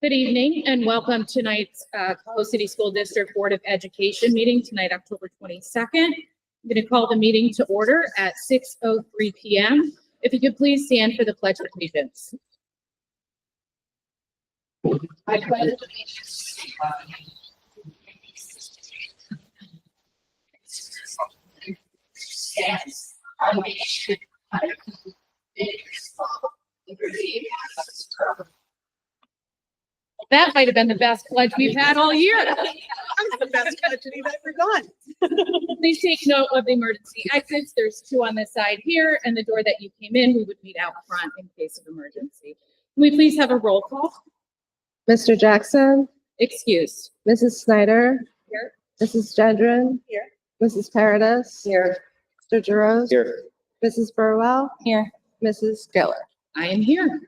Good evening and welcome to tonight's Cohoes City School District Board of Education meeting tonight, October 22nd. I'm going to call the meeting to order at 6:03 p.m. If you could please stand for the Pledge of Allegiance. I pledge allegiance stands one nation under That might have been the best pledge we've had all year. That's the best pledge we've ever done. Please take note of the emergency exits. There's two on this side here, and the door that you came in, we would meet out front in case of emergency. Can we please have a roll call? Mr. Jackson, Excused. Mrs. Snyder, Here. Mrs. Gendron, Here. Mrs. Paradis, Here. Mr. Giroux, Here. Mrs. Burwell, Here. Mrs. Giller. I am here.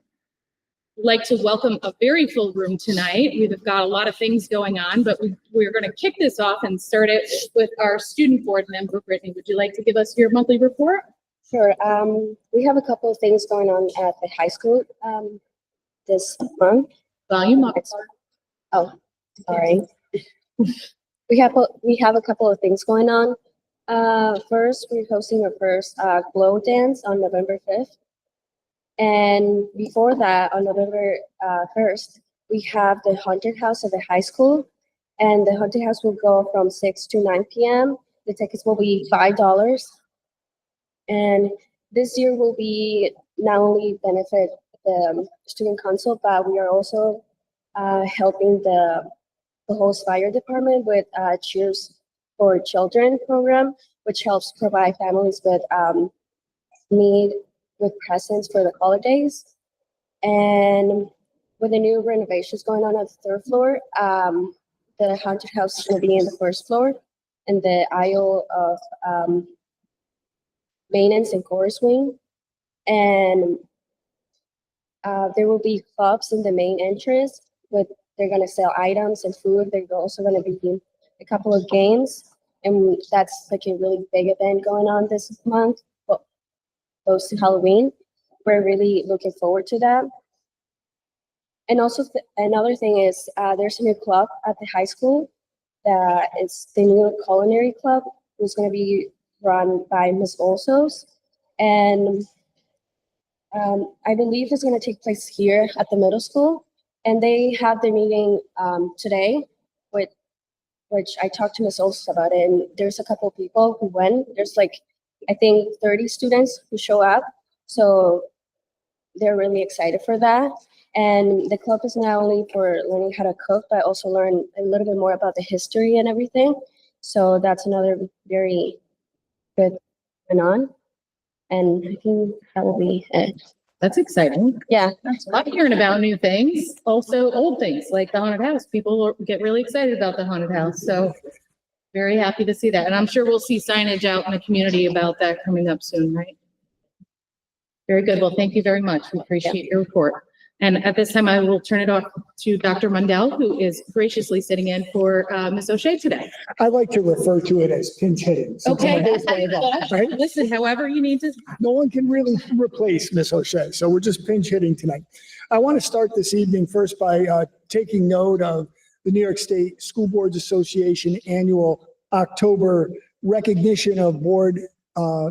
I'd like to welcome a very full room tonight. We've got a lot of things going on, but we're going to kick this off and start it with our student board member. Brittany, would you like to give us your monthly report? Sure. We have a couple of things going on at the high school this month. Volume up. Oh, sorry. We have a couple of things going on. First, we're hosting our first glow dance on November 5th. And before that, on November 1st, we have the haunted house at the high school. And the haunted house will go from 6 to 9 p.m. The tickets will be $5. And this year will be not only benefit the student council, but we are also helping the Cohoes Fire Department with Cheers for Children program, which helps provide families with need with presents for the holidays. And with the new renovations going on at the third floor, the haunted house is going to be in the first floor, and the aisle of maintenance and chorus wing. And there will be clubs in the main entrance they're going to sell items and food. There's also going to be a couple of games, and that's like a really big event going on this month, close to Halloween. We're really looking forward to that. And also another thing is there's a new club at the high school that is the new culinary club. It's going to be run by Ms. Olsos. And I believe it's going to take place here at the middle school. And they have their meeting today, which I talked to Ms. Olsos about it. And there's a couple of people who went. There's I think 30 students who show up. So they're really excited for that. And the club is not only for learning how to cook, but also learn a little bit more about the history and everything. So that's another very good going on. And I think that will be it. That's exciting. Yeah. I love hearing about new things, also old things like the haunted house. People get really excited about the haunted house. So very happy to see that. And I'm sure we'll see signage out in the community about that coming up soon, right? Very good. Well, thank you very much. We appreciate your report. And at this time, I will turn it off to Dr. Mundell, who is graciously sitting in for Ms. O'Shea today. I like to refer to it as pinch hitting. Okay. Right? Listen, however you need to. No one can really replace Miss O'Shea, so we're just pinch hitting tonight. I want to start this evening first by taking note of the New York State School Boards Association annual October recognition of board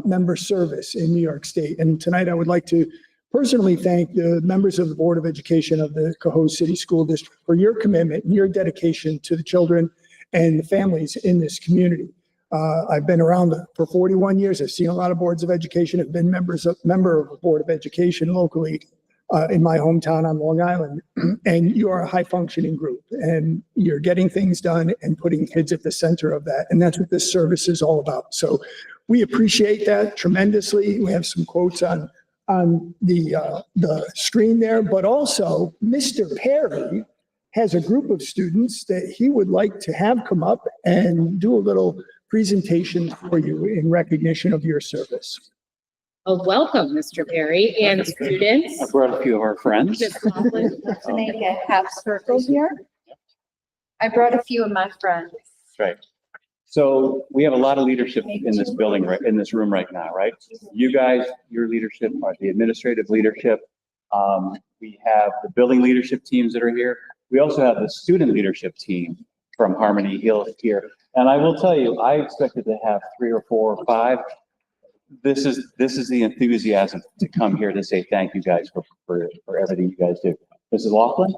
member service in New York State. And tonight I would like to personally thank the members of the Board of Education of the Cohoes City School District for your commitment and your dedication to the children and the families in this community. I've been around for 41 years. I've seen a lot of boards of education. I've been member of a Board of Education locally in my hometown on Long Island. And you are a high functioning group, and you're getting things done and putting kids at the center of that. And that's what this service is all about. So we appreciate that tremendously. We have some quotes on the screen there, but also Mr. Perry has a group of students that he would like to have come up and do a little presentation for you in recognition of your service. Well, welcome, Mr. Perry and students. I brought a few of our friends. To make a half circle here. I brought a few of my friends. That's right. So we have a lot of leadership in this building, right, in this room right now, right? You guys, your leadership, the administrative leadership. We have the building leadership teams that are here. We also have the student leadership team from Harmony Hill here. And I will tell you, I expected to have 3 or 4 or 5. This is the enthusiasm to come here to say thank you guys for everything you guys do. Mrs. Laughlin?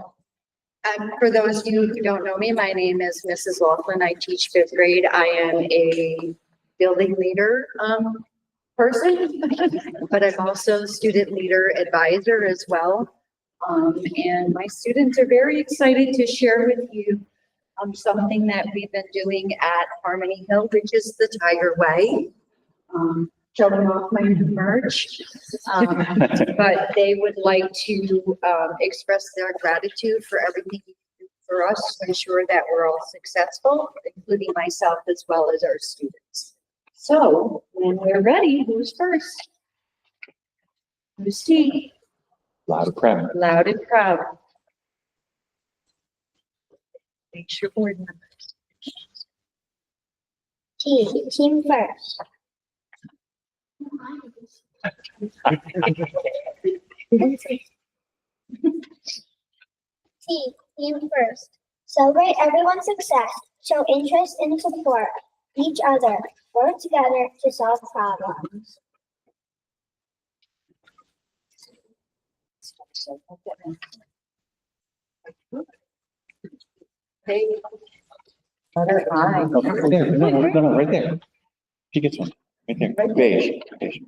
For those of you who don't know me, my name is Mrs. Laughlin. I teach 5th grade. I am a building leader person, but I'm also student leader advisor as well. And my students are very excited to share with you something that we've been doing at Harmony Hill, which is the Tiger Way. Showing off my new merch. But they would like to express their gratitude for everything you do for us to ensure that we're all successful, including myself as well as our students. So when we're ready, who's first? Who's T? Loud and proud. Loud and proud. Make sure board members. Team first. Team first. Celebrate everyone's success. Show interest and support each other. Work together to solve problems. Letter I. No, right there. No, right there. She gets one. Right there. Beige. Beige.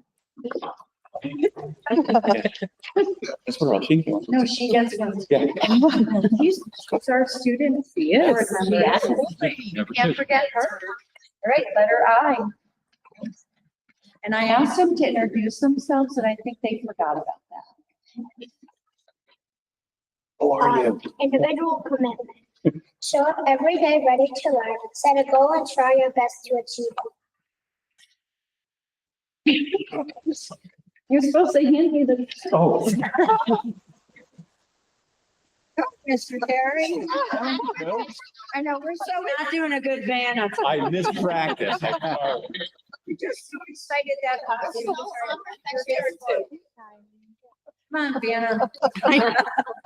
That's what she can. No, she gets one. Yeah. She's our student. Yes. board member. Can't forget her. All right, letter I. And I asked them to introduce themselves, and I think they forgot about that. How are you? Individual commitment. Show up every day ready to learn. Set a goal and try your best to achieve it. You're supposed to hand me the. Oh. Mr. Terry. I know, we're so not doing a good band. I mispracticed. We're just so excited that. Come on, Vienna.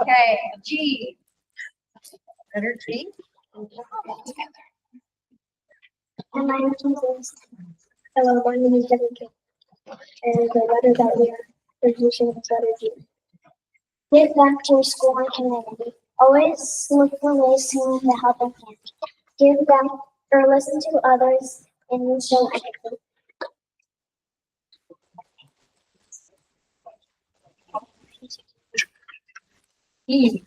Okay, G. Letter G. And my name is hello, my name is Devin King. And the letter that we are producing is letter G. Give back to your school and community. Always look for ways to help a hand. Give back or listen to others and show empathy. E.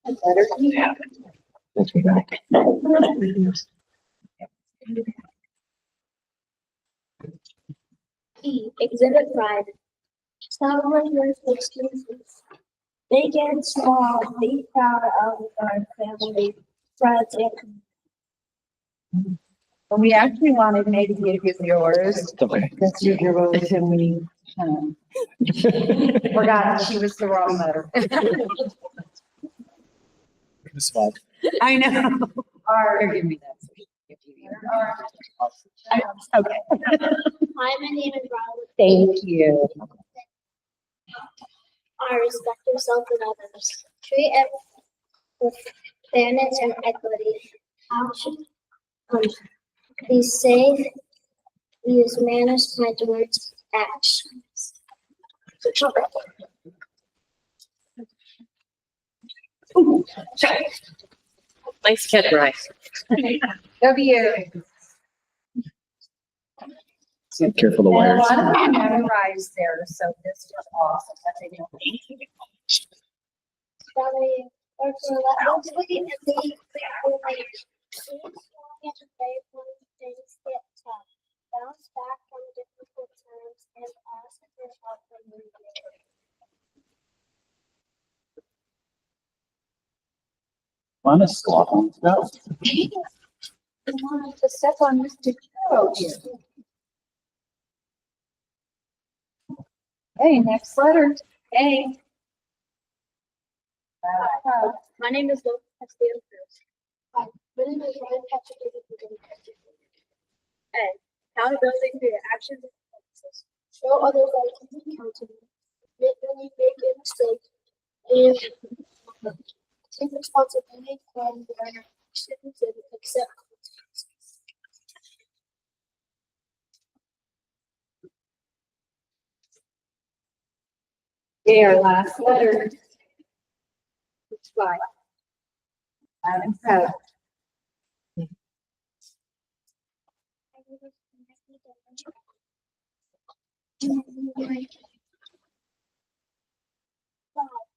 Letter E. That's me back. E. Exhibit pride. Celebrate your experiences. Big and small, be proud of our family, friends, and We actually wanted maybe to give you yours. Okay. That's yours, and we forgot she was the wrong letter. I know. Or give me that. Okay. hi, my name is Robert. Thank you. I respect yourself and others. Treat it with fairness and equity. Be safe. Use manners, kind words, actions. Nice catch, Bryce. W. Careful the And a wires. lot of them memorized there, so this was awesome. That's a good Bounce back from difficult times and ask for help when you need it. Honest, Laughlin. Go. I wanted to step on Mr. Carroll here. Hey, next letter. A. My name is Luke Castillo Cruz. Hi, my name is Ryan Patrick. And accountability for your actions and performances. Show others that you can be accountable. When you make a mistake and responsibility from their actions and accept consequences. Their last letter. Which one? I'm proud.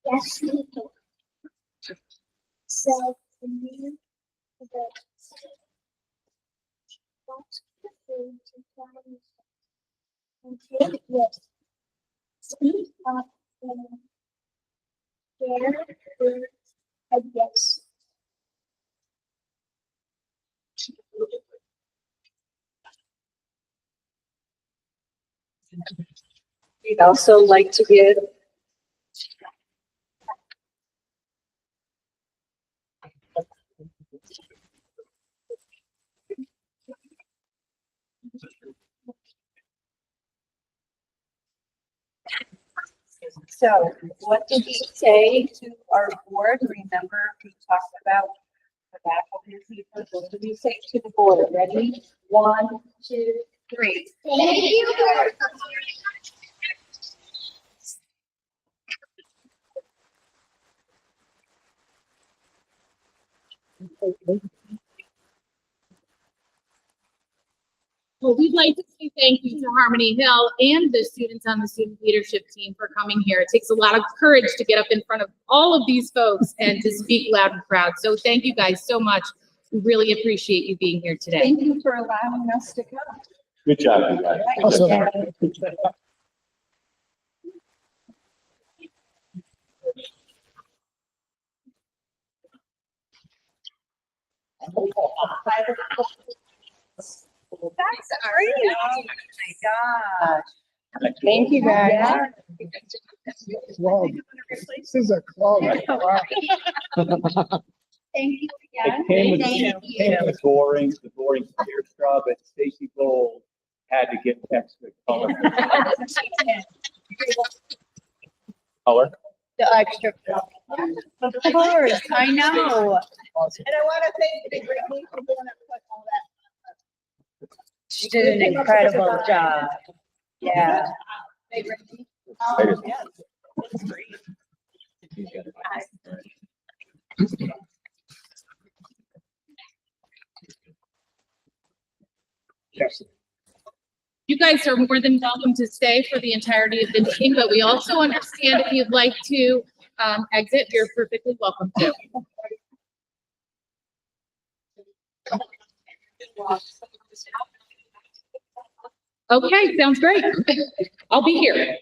Yes. So, the name of the and take yes. Speak up and share and yes. We'd also like to give So what did he say to our board? Remember, we talked about the faculty. What did he say to the board? Ready? 1, 2, 3. Thank you. Well, we'd like to say thank you to Harmony Hill and the students on the student leadership team for coming here. It takes a lot of courage to get up in front of all of these folks and to speak loud and proud. So thank you guys so much. We really appreciate you being here today. Thank you for allowing us to come. Good job, you guys. Also, That's great. Oh my gosh. Thank you guys. wow, this is a club. Thank you It came with, the boring clear straw, but Stacy Gold had to get extra color. Color? The extra. Of course, I know. And I want to thank the Brittany for doing it, put all that. She did an incredible job. Yeah. Hey, Brittany. Yes, it's great. Yes. You guys are more than welcome to stay for the entirety of the meeting, but we also understand if you'd like to exit, you're perfectly welcome to. Okay, sounds great. I'll be here.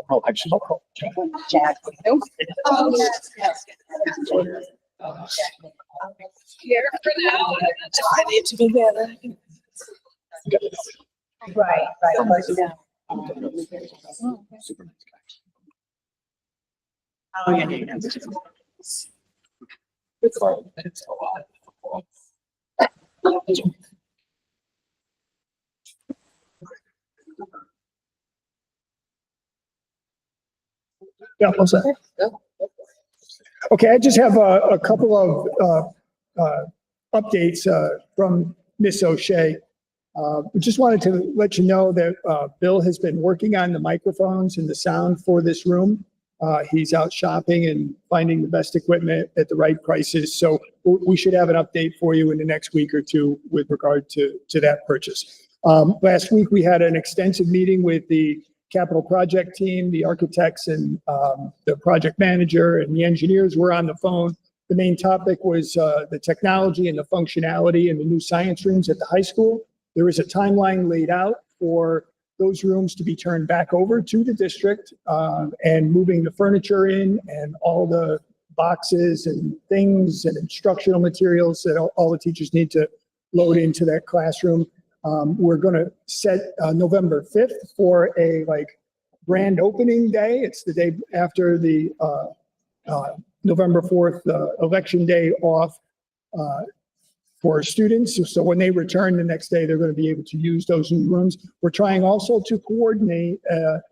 Oh, actually, I'll call. Jack. Oh, yes, yes. Here for now. I need to be there. Right, right. Yeah. Super nice guy. Oh, yeah. It's all, it's a lot. Yeah, what's that? Okay, I just have a couple of updates from Miss O'Shea. We just wanted to let you know that Bill has been working on the microphones and the sound for this room. He's out shopping and finding the best equipment at the right prices. So we should have an update for you in the next week or two with regard to that purchase. Last week, we had an extensive meeting with the capital project team, the architects and the project manager and the engineers were on the phone. The main topic was the technology and the functionality in the new science rooms at the high school. There is a timeline laid out for those rooms to be turned back over to the district and moving the furniture in and all the boxes and things and instructional materials that all the teachers need to load into that classroom. We're going to set November 5th for a grand opening day. It's the day after the November 4th election day off for students. So when they return the next day, they're going to be able to use those new rooms. We're trying also to coordinate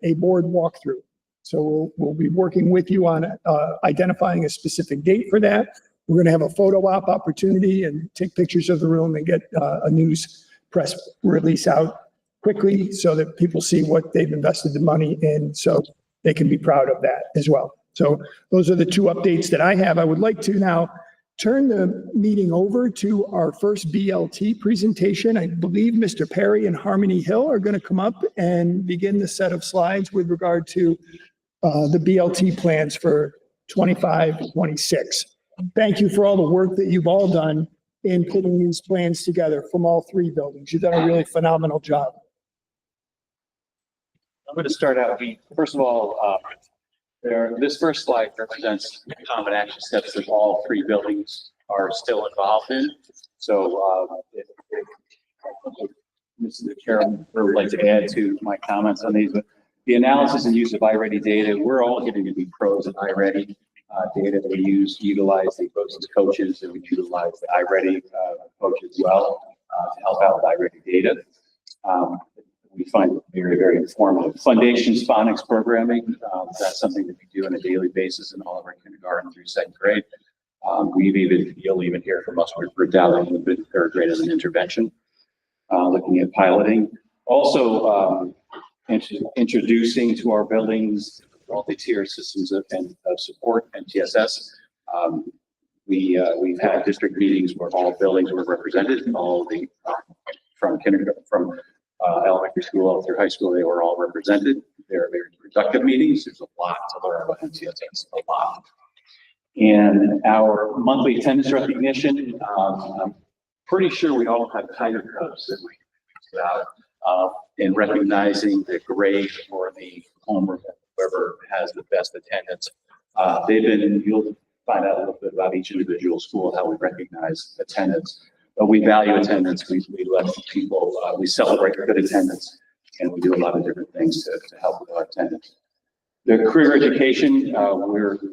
a board walkthrough. So we'll be working with you on identifying a specific date for that. We're going to have a photo op opportunity and take pictures of the room and get a news press release out quickly so that people see what they've invested the money in, so they can be proud of that as well. So those are the two updates that I have. I would like to now turn the meeting over to our first BLT presentation. I believe Mr. Perry and Harmony Hill are going to come up and begin the set of slides with regard to the BLT plans for 25-26. Thank you for all the work that you've all done in putting these plans together from all three buildings. You've done a really phenomenal job. I'm going to start out. First of all, this first slide represents common action steps that all three buildings are still involved in. So if Mr. Chairman would like to add to my comments on these, but the analysis and use of iReady data, we're all getting to be pros at iReady. Data that we utilize the coaches, and we utilize the iReady coach as well to help out with iReady data. We find it very, very informative. Foundations phonics programming, that's something that we do on a daily basis in all of our kindergarten through second grade. You'll even hear from us, we're dabbling a bit third grade as an intervention, looking at piloting. Also, introducing to our buildings multi-tier systems of support, MTSS. We've had district meetings where all buildings were represented, all the from kindergarten, from elementary school all through high school, they were all represented. They're very productive meetings. There's a lot to learn about MTSS, a lot. And our monthly attendance recognition, I'm pretty sure we all have tiger cubs that we put out in recognizing the grade or the homework, whoever has the best attendance. You'll find out a little bit about each individual school, how we recognize attendance. But we value attendance. We let people, we celebrate good attendance, and we do a lot of different things to help with our attendance. The career education,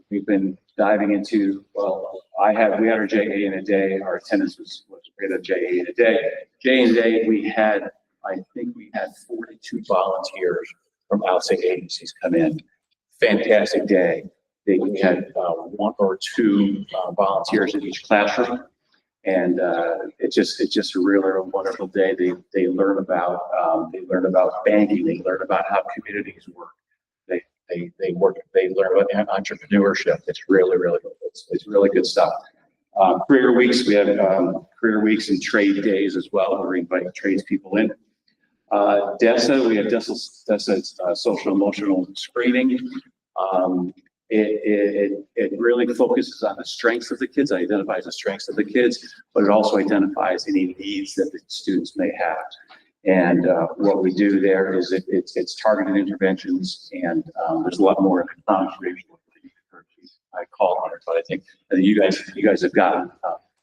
we've been diving into, we had our JA in a day. Our attendance was great at JA in a day. JA in a day, I think we had 42 volunteers from outside agencies come in. Fantastic day. We had one or two volunteers in each classroom. And it's just really a wonderful day. They learn about banking. They learn about how communities work. They learn about entrepreneurship. It's really it's really good stuff. Career weeks, we have career weeks and trade days as well, where we invite tradespeople in. DESA, we have DESA's social emotional screening. It really focuses on the strengths of the kids, identifies the strengths of the kids, but it also identifies any needs that the students may have. And what we do there is it's targeted interventions, and there's a lot more information. I call on it, but I think you guys have gotten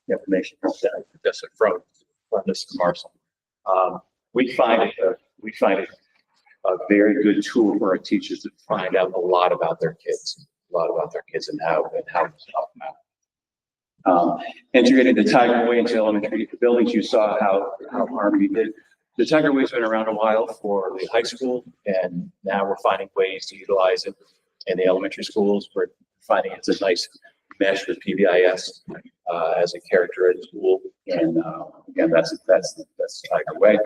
information from this Marcel. We find it a very good tool for our teachers to find out a lot about their kids. And how to help them out. Integrating the Tiger Way into elementary buildings, you saw how Harmony did. The Tiger Way's been around a while for the high school, and now we're finding ways to utilize it in the elementary schools. We're finding it's a nice mesh with PBIS as a character at the school, and again, that's the Tiger Way.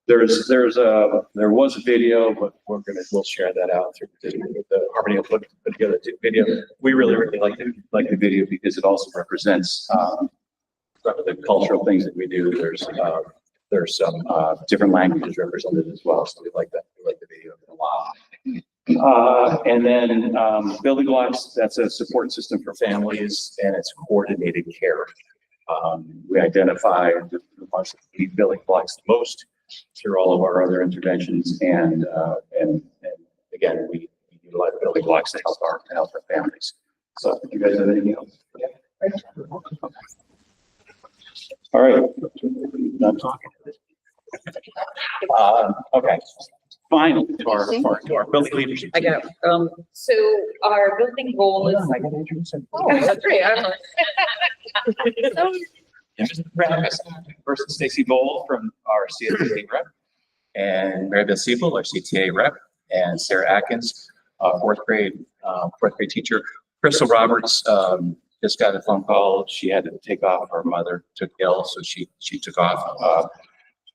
There was a video, but we'll share that out through the Harmony will put together the video. We really like the video because it also represents some of the cultural things that we do. There's some different languages represented as well, so we like that. We like the video a lot. And then building blocks, that's a support system for families, and it's coordinated care. We identify the ones that need building blocks the most through all of our other interventions, and again, we utilize building blocks to help our families. So, do you guys have anything else? All right, not talking. Okay, finally, to our building leadership. I got, so our building goal is. Oh, that's great. I don't know. First, Stacy Bowl from our CSD rep, and Mary Beth Siebel, our CTA rep, and Sarah Atkins, fourth grade teacher. Crystal Roberts, just got a phone call. She had to take off. Her mother took ill, so she took off.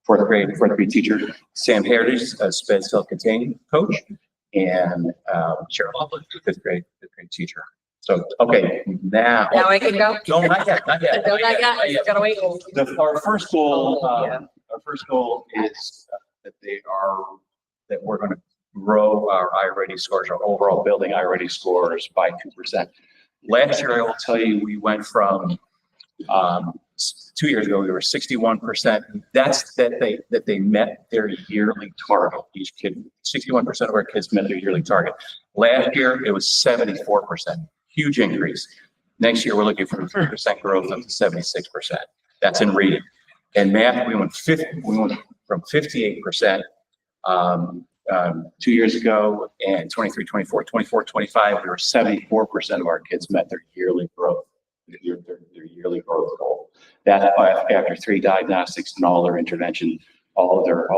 Fourth grade teacher. Sam Heritage, sped self-contained coach, and Cheryl Hoffman, fifth grade teacher. So, okay, now. Now I can go? No, not yet. No, not yet. Gotta wait. Our first goal, Yeah. is that we're going to grow our iReady scores, our overall building iReady scores by 2%. Last year, I will tell you, we went from, 2 years ago, we were 61%. That's that they met their yearly target. Each kid, 61% of our kids met their yearly target. Last year, it was 74%. Huge increase. Next year, we're looking for 3% growth up to 76%. That's in reading. And math, we went from 58% 2 years ago, and 23, 24, 25, we were 74% of our kids met their yearly growth, their yearly growth goal. That after 3 diagnostics and all their intervention, all their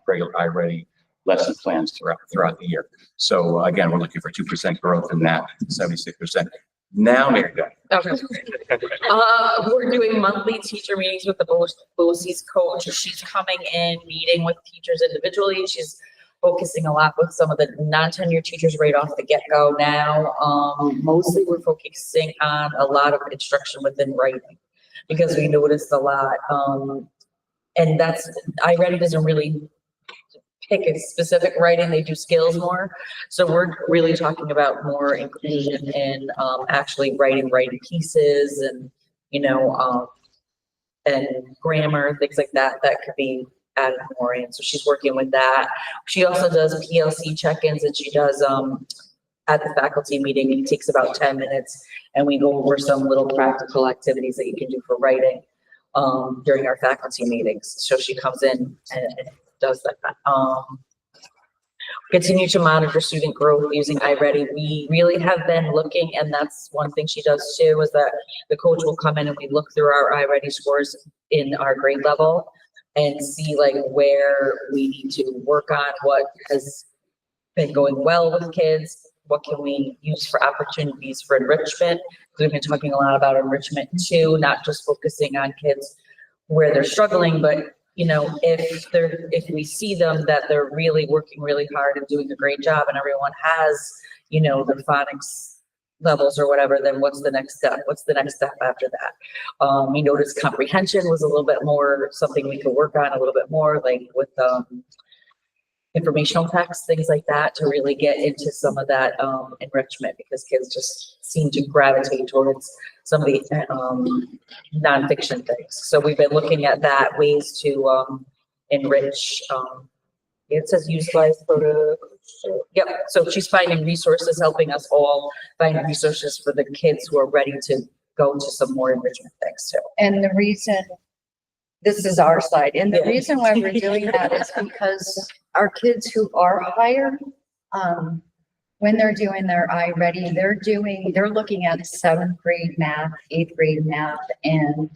regular iReady lesson plans throughout the year. So again, we're looking for 2% growth in that, 76%. Now, Mary Beth. Okay. We're doing monthly teacher meetings with the BOCE's coach. She's coming in, meeting with teachers individually. She's focusing a lot with some of the non-tenured teachers right off the get-go now. Mostly we're focusing on a lot of instruction within writing because we noticed a lot. And that's, iReady doesn't really pick a specific writing, they do skills more. So we're really talking about more inclusion in actually writing pieces and, and grammar, things like that, that could be added more in. So she's working with that. She also does PLC check-ins, and she does at the faculty meeting. It takes about 10 minutes, and we go over some little practical activities that you can do for writing during our faculty meetings. So she comes in and does that. Continue to monitor student growth using iReady. We really have been looking, and that's one thing she does too, is that the coach will come in and we look through our iReady scores in our grade level and see like where we need to work on, what has been going well with kids, what can we use for opportunities for enrichment. We've been talking a lot about enrichment too, not just focusing on kids where they're struggling, but if we see them that they're really working really hard and doing a great job and everyone has, their phonics levels or whatever, then what's the next step? What's the next step after that? We noticed comprehension was a little bit more something we could work on a little bit more, like with informational text, things like that, to really get into some of that enrichment, because kids just seem to gravitate towards some of the nonfiction things. So we've been looking at that, ways to enrich. It says utilize photo. Yep. So she's finding resources, helping us all find resources for the kids who are ready to go to some more enrichment things too. And the reason, this is our side, and the Yeah. reason why we're doing that is because our kids who are higher, when they're doing their iReady, they're looking at 7th grade math, 8th grade math, and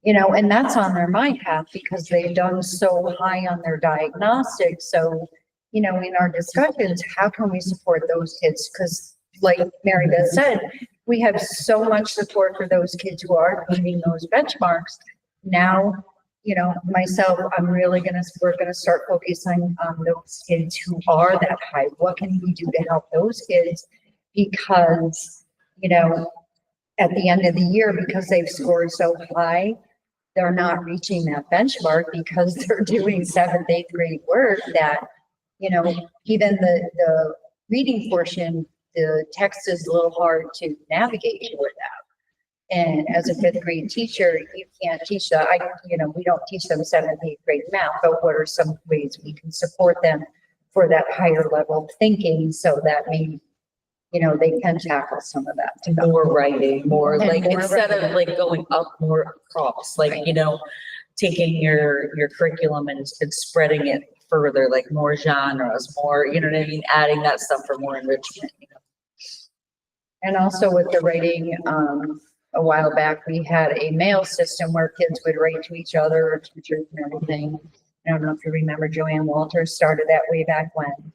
and that's on their mind path because they've done so high on their diagnostics. So, in our discussions, how can we support those kids? Because like Mary Beth said, we have so much support for those kids who are meeting those benchmarks. Now, myself, we're gonna start focusing on those kids who are that high. What can we do to help those kids? Because, at the end of the year, because they've scored so high, they're not reaching that benchmark because they're doing 7th, 8th grade work that, even the reading portion, the text is a little hard to navigate without. And as a 5th grade teacher, you can't teach that. We don't teach them 7th, 8th grade math, but what are some ways we can support them for that higher level of thinking so that maybe, they can tackle some of that. More writing, more And like more instead writing. of like going up, more across, like, taking your curriculum and spreading it further, like more genres, more, you know what I mean, adding that stuff for more enrichment. You know? And also with the writing, a while back, we had a mail system where kids would write to each other or teachers and everything. I don't know if you remember Joanne Walters started that way back when.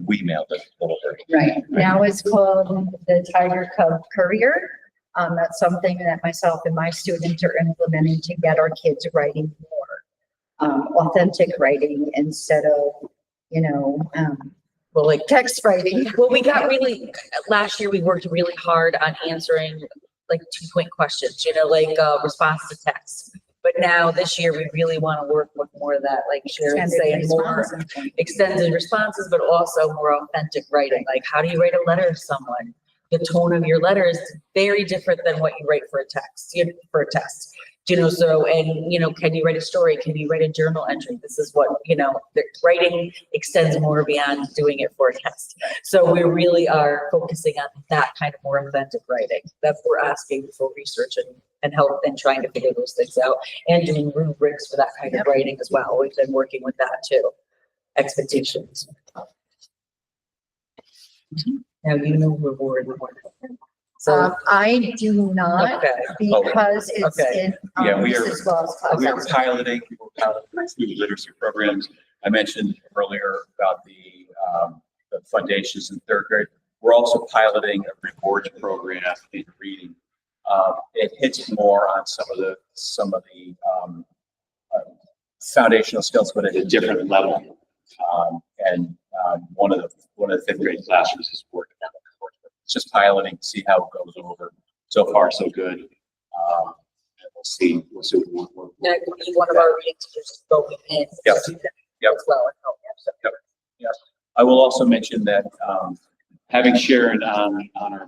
We mailed it a little bit. Right, now it's called the Tiger Cub Courier. That's something that myself and my students are implementing to get our kids writing more, authentic writing instead of, you know, Well, like, text writing. well, we got really, last year we worked really hard on answering like 2-point questions, you know, like response to text. But now this year we really want to work with more of that, like Sharon's saying, more extended responses, but also more authentic writing. Like, how do you write a letter to someone? The tone of your letter is very different than what you write for a text, for a test. You know, so, and, you know, can you write a story? Can you write a journal entry? This is what, you know, the writing extends more beyond doing it for a test. So we really are focusing on that kind of more authentic writing. That's what we're asking for research and help and trying to figure those things out and doing rubrics for that kind of writing as well. We've been working with that too. Expectations. Now, you know, reward. So, I do not, okay. because it's Okay. in. Yeah, we are- Mrs. Wells' We are class. piloting student literacy programs. I mentioned earlier about the foundations in third grade. We're also piloting a rewards program in reading. It hits more on some of the foundational skills, but at a different level. One of the fifth grade classrooms is working on it. It's just piloting to see how it goes over. So far, so good. And we'll see. What Yeah, it could be one of our reading teachers going in. Yep. to do that Yep. As well. And help. So, Yep. I will also mention that having Sharon on our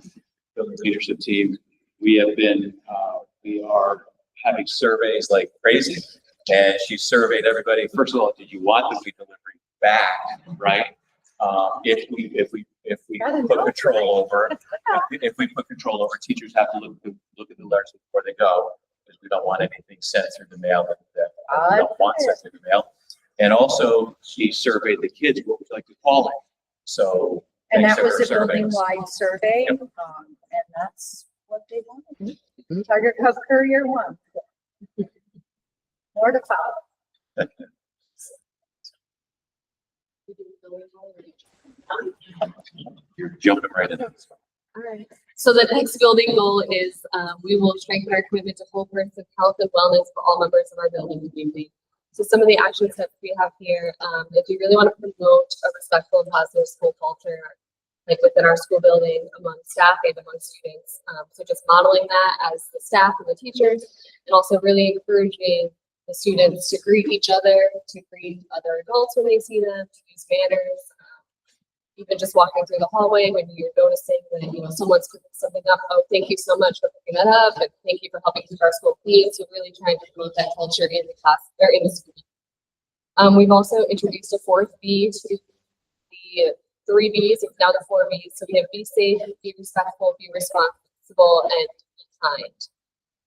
building leadership team, we are having surveys like crazy, and she surveyed everybody. First of all, did you want the food delivery back? Right? If we put control over, teachers have to look at the letters before they go, because we don't want anything sent through the mail that we don't want sent through the mail. And also, she surveyed the kids, what would you like to call it? So. And thanks that to was her a surveys. building-wide survey, Yep. and that's what they wanted. Tiger Cub Courier 1. More to follow. You're jumping right in. All right. So the next building goal is we will strengthen our commitment to whole person health and wellness for all members of our building community. So some of the action steps we have here, if you really want to promote a respectful and positive school culture, like within our school building, among staff and among students. So just modeling that as the staff and the teachers, and also really encouraging the students to greet each other, to greet other adults when they see them, to use manners. Even just walking through the hallway when you're noticing that, you know, someone's picking something up. Oh, thank you so much for picking that up. And thank you for helping keep our school clean. So really trying to promote that culture in the class or in the school. We've also introduced a fourth B to the 3 B's. It's now the 4 B's. So we have be safe, be respectful, be responsible, and be kind.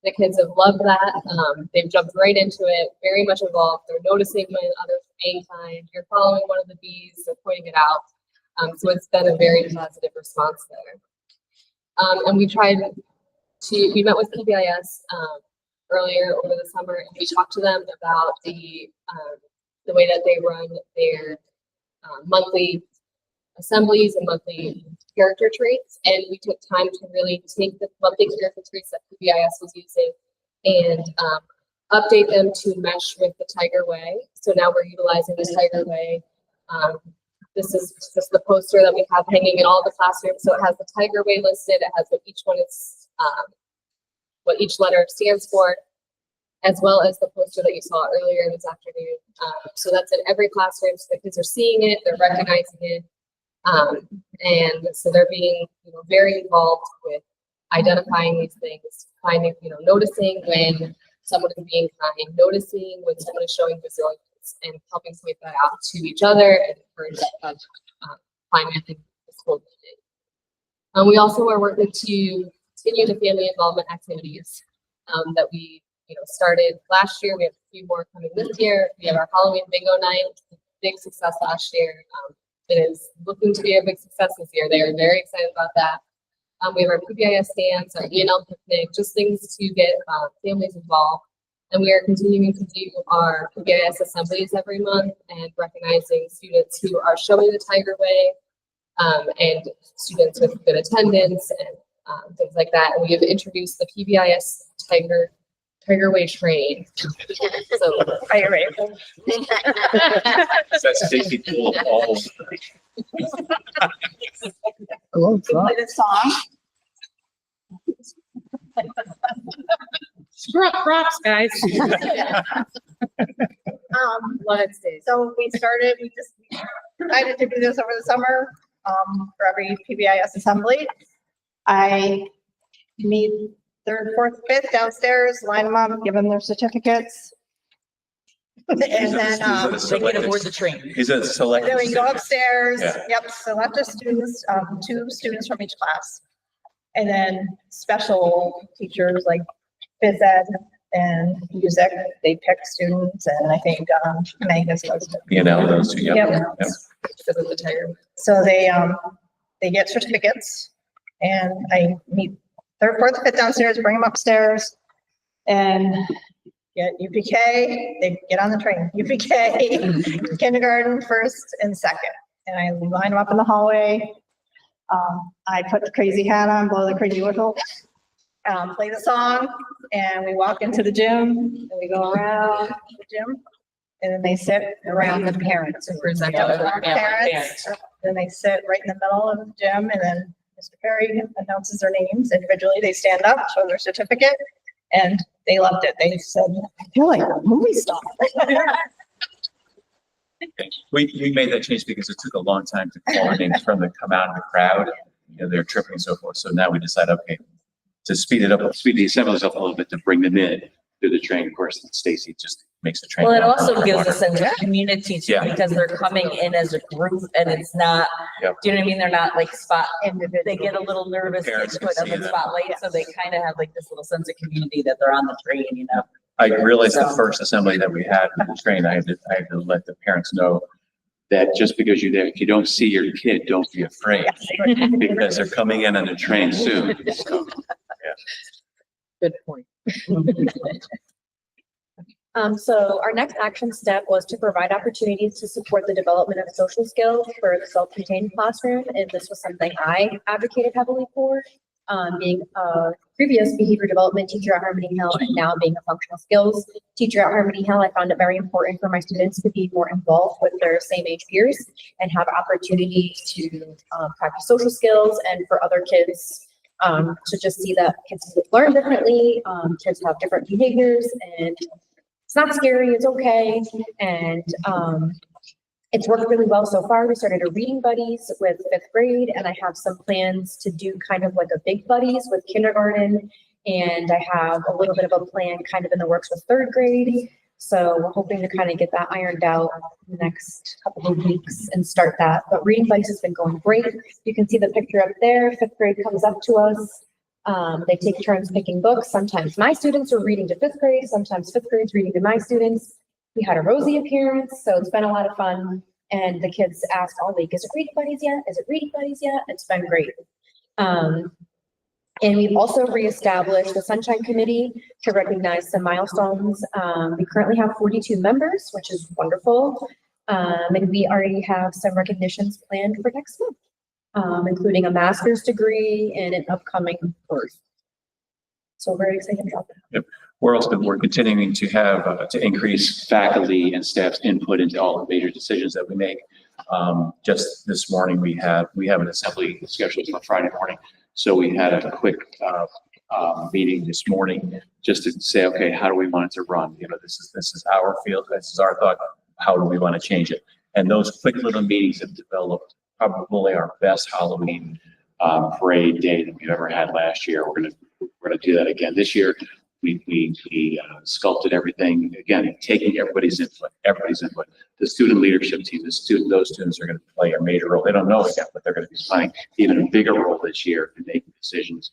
The kids have loved that. They've jumped right into it, very much involved. They're noticing when others are being kind. You're following one of the B's, they're pointing it out. So it's been a very positive response there. And we met with PBIS earlier over the summer, and we talked to them about the way that they run their monthly assemblies and monthly character traits. And we took time to really take the monthly character traits that PBIS was using and update them to mesh with the Tiger Way. So now we're utilizing the Tiger Way. This is just the poster that we have hanging in all the classrooms. So it has the Tiger Way listed. It has what each one is, what each letter stands for, as well as the poster that you saw earlier this afternoon. So that's in every classroom. So the kids are seeing it, they're recognizing it. And so they're being, you know, very involved with identifying these things, finding, you know, noticing when someone is being kind, noticing when someone is showing resilience, and helping point that out to each other and encourage that climate in the school building. We also are working to continue the family involvement activities that we started last year. We have a few more coming this year. We have our Halloween bingo night, big success last year. It is looking to be a big success this year. They are very excited about that. We have our PBIS dance, our E&L picnic, just things to get families involved. And we are continuing to do our PBIS assemblies every month and recognizing students who are showing the Tiger Way and students with good attendance and things like that. And we have introduced the PBIS Tiger Way train. So Are you ready? That's Stacy told all of Hello, We play the song. Props, guys. Love it, Steve. So we just decided to do this over the summer, for every PBIS assembly. I meet third, fourth, fifth downstairs, line them up, give them their certificates. And then, They can afford the train. He's a select. then we go upstairs. Yeah. Yep, select the students, 2 students from each class. And then special teachers like phys ed and music, they pick students, and I think, Megan's goes to. You know, those two, Yep. because of the Tiger Way. So they get certificates, and I meet third, fourth, fifth downstairs, bring them upstairs, and get UPK, they get on the train, UPK, kindergarten, first and second. And I line them up in the hallway. I put the crazy hat on, blow the crazy whistle, play the song, and we walk into the gym, and we go around the gym, and then they sit around the parents. To present Yeah, to our the parents. Then they sit right in the middle of the gym, and then Mr. Perry announces their names individually. They stand up, show their certificate, and they loved it. They said, I feel like a movie star. We made that change because it took a long time to call our names from them come out of the crowd. They're tripping and so forth. So now we decided, okay, to speed it up, speed the assemblies up a little bit to bring them in through the train. Of course, Stacy just makes the train. Well, it run also for gives water. a sense of community too, Yeah. because they're coming in as a group and it's not, Yep. do you know what I mean? They're not like they get a little nervous to Parents can put them see in them. spotlight, so they kind of have like this little sense of community that they're on the train, you know? I realized the So- first assembly that we had with the train, I had to let the parents know that just because you're there, if you don't see your kid, don't be afraid, because they're coming in on a train soon. So, Good point. So our next action step was to provide opportunities to support the development of social skills for the self-contained classroom. And this was something I advocated heavily for, being a previous behavior development teacher at Harmony Hill and now being a functional skills teacher at Harmony Hill. I found it very important for my students to be more involved with their same age peers and have opportunities to practice social skills, and for other kids to just see that kids learn differently, kids have different behaviors, and it's not scary, it's okay. And it's worked really well so far. We started a reading buddies with 5th grade, and I have some plans to do kind of like a big buddies with kindergarten. And I have a little bit of a plan kind of in the works with 3rd grade. So we're hoping to kind of get that ironed out in the next couple of weeks and start that. But reading buddies has been going great. You can see the picture up there. 5th grade comes up to us. They take turns picking books. Sometimes my students are reading to 5th grade. Sometimes 5th grade's reading to my students. We had a Rosie appearance, so it's been a lot of fun. And the kids ask all week, is it reading buddies yet? Is it reading buddies yet? It's been great. And we've also reestablished the Sunshine Committee to recognize some milestones. We currently have 42 members, which is wonderful. And we already have some recognitions planned for next month, including a master's degree and an upcoming course. So we're very excited about that. we're continuing to have, to increase faculty and staff's input into all the major decisions that we make. Just this morning, we have an assembly scheduled for Friday morning. So we had a quick, meeting this morning just to say, okay, how do we want it to run? This is our field. This is our thought. How do we want to change it? And those quick little meetings have developed probably our best Halloween parade day that we've ever had last year. We're gonna do that again this year. We sculpted everything, again, taking everybody's input. The student leadership team, those students are going to play a major role. They don't know it yet, but they're going to be playing even a bigger role this year in making decisions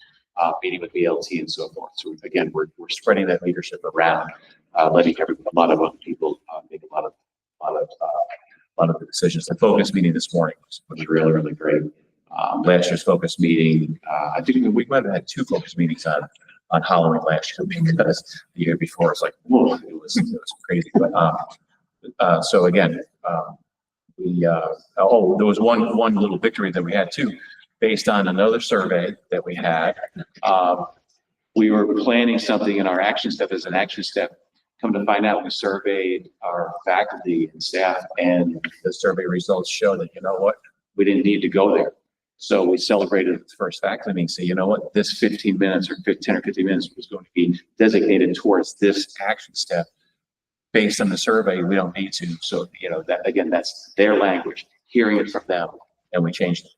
meeting with BLT and so forth. So again, we're spreading that leadership around, letting a lot of other people make a lot of the decisions. The focus meeting this morning was really, really great. Last year's focus meeting, I think we might have had 2 focus meetings on Halloween last year, because the year before it's like, whoa, it was crazy. But so again, there was one little victory that we had too, based on another survey that we had. We were planning something in our action step as an action step. Come to find out, we surveyed our faculty and staff, and the survey results show that, you know what, we didn't need to go there. So we celebrated the first faculty meeting, say, you know what, this 15 minutes or 10 or 15 minutes was going to be designated towards this action step. Based on the survey, we don't need to. So, you know, that again, that's their language, hearing it from them, and we changed it.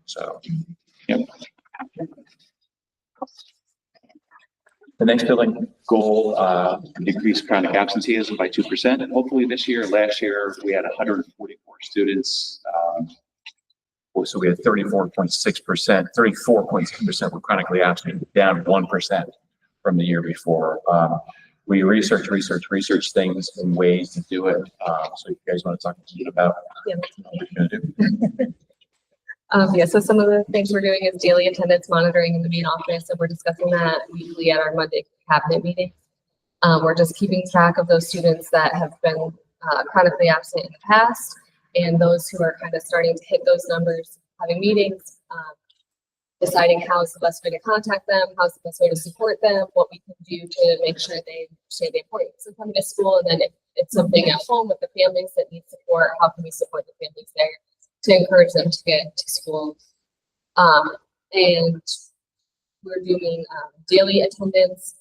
So, yep. The next building goal, decrease chronic absenteeism by 2%. And hopefully this year, last year, we had 144 students. So we had 34.6%, 34.6% were chronically absent, down 1% from the year before. We research things and ways to do it. So you guys want to talk a bit about what you're going to do? Yeah, so some of the things we're doing is daily attendance monitoring in the main office, and we're discussing that weekly at our Monday cabinet meeting. We're just keeping track of those students that have been chronically absent in the past, and those who are kind of starting to hit those numbers, having meetings, deciding how's the best way to contact them, how's the best way to support them, what we can do to make sure they understand the importance of coming to school, and then if it's something at home with the families that need support, how can we support the families there to encourage them to get to school. And we're doing daily attendance.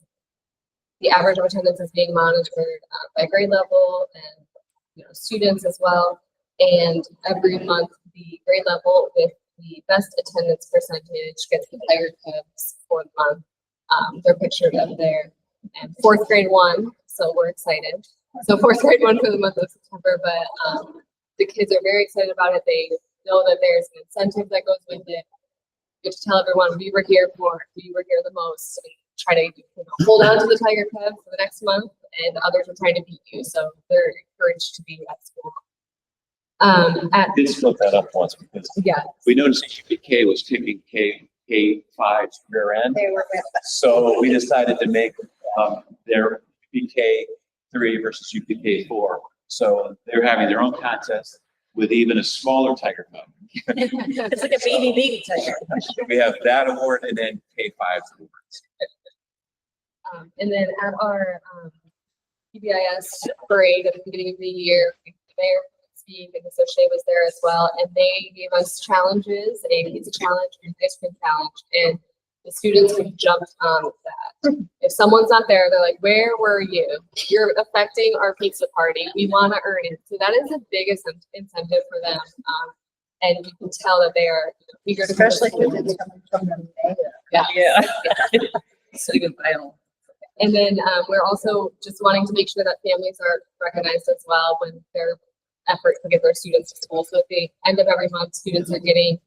The average of attendance is being monitored by grade level and students as well. And every month, the grade level with the best attendance percentage gets the Tiger Cubs for the month. They're pictured up there. And 4th grade won, so we're excited. So 4th grade won for the month of September, but the kids are very excited about it. They know that there's an incentive that goes with it. You have to tell everyone we were here the most, and try to hold on to the Tiger Cubs for the next month, and others are trying to beat you, so they're encouraged to be at school. Did split that up once because we noticed UPK was picking K5's rear end. So we decided to make their UPK 3 versus UPK 4. So they're having their own contest with even a smaller Tiger Cub. It's like a baby tiger. We have that award and then K5 awards. And then at our PBIS parade at the beginning of the year, the mayor speak and the associate was there as well, and they gave us challenges, a pizza challenge and ice cream challenge, and the students have jumped on that. If someone's not there, they're like, where were you? You're affecting our pizza party. We want to earn it. So that is the biggest incentive for them. And you can tell that they are eager to Especially if it's coming from them. Yeah. So good final. And then we're also just wanting to make sure that families are recognized as well when their efforts to get their students to school. So at the end of every month, students are getting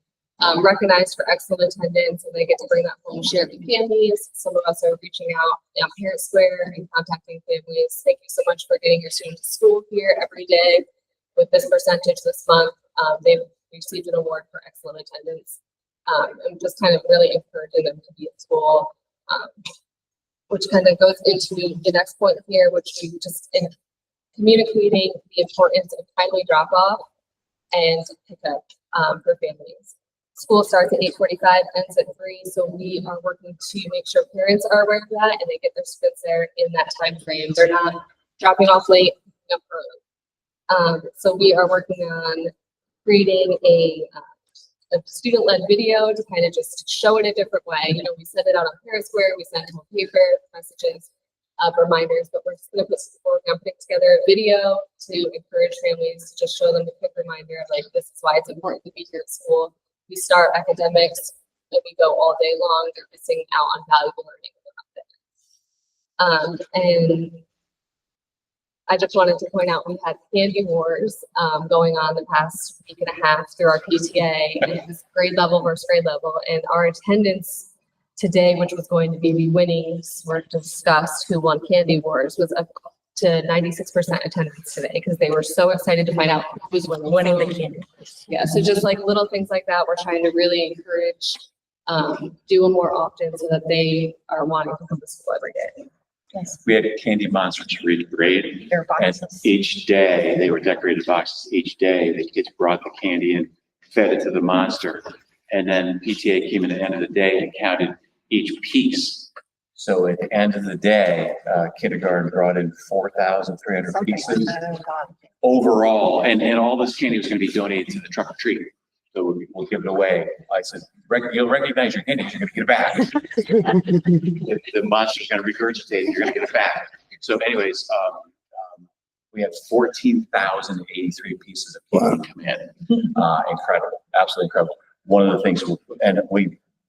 recognized for excellent attendance, and they get to bring that home and share it with families. Some of us are reaching out on Parent Square and contacting families. Thank you so much for getting your students to school here every day. With this percentage this month, they've received an award for excellent attendance. And just kind of really encouraging them to be at school, which kind of goes into the next point here, which we just in communicating the importance of timely drop off and pickup for families. School starts at 8:45, ends at 3, so we are working to make sure parents are aware of that and they get their students there in that time frame. They're not dropping off late, picking up early. So we are working on creating a student-led video to kind of just show it a different way. We send it out on Parent Square, we send it on paper messages, reminders, but we're just going to work on putting together a video to encourage families to just show them a quick reminder of like, this is why it's important to be here at school. We start academics and we go all day long. They're missing out on valuable learning. And I just wanted to point out we had candy wars going on the past week and a half through our PTA, and it was grade level versus grade level, and our attendance today, which was going to be the winnings, were discussed, who won Candy Wars, was up to 96% attendance today because they were so excited to find out who was winning the candy. Yeah, so just like little things like that, we're trying to really encourage do them more often so that they are wanting to come to school every day. Yes, We had candy monsters for each grade. their And boxes. each day, they were decorated boxes. Each day, the kids brought the candy in, fed it to the monster. And then PTA came in at the end of the day and counted each piece. So at the end of the day, kindergarten brought in 4,300 Something pieces like that. Oh, God. overall. And all this candy was going to be donated to the truck or treat. So we'll give it away. I said, you'll recognize your candy, you're going to get it back. If the monster's going to regurgitate, you're going to get it back. So anyways, we have 14,083 pieces of candy come in. Incredible, absolutely incredible. One of the things,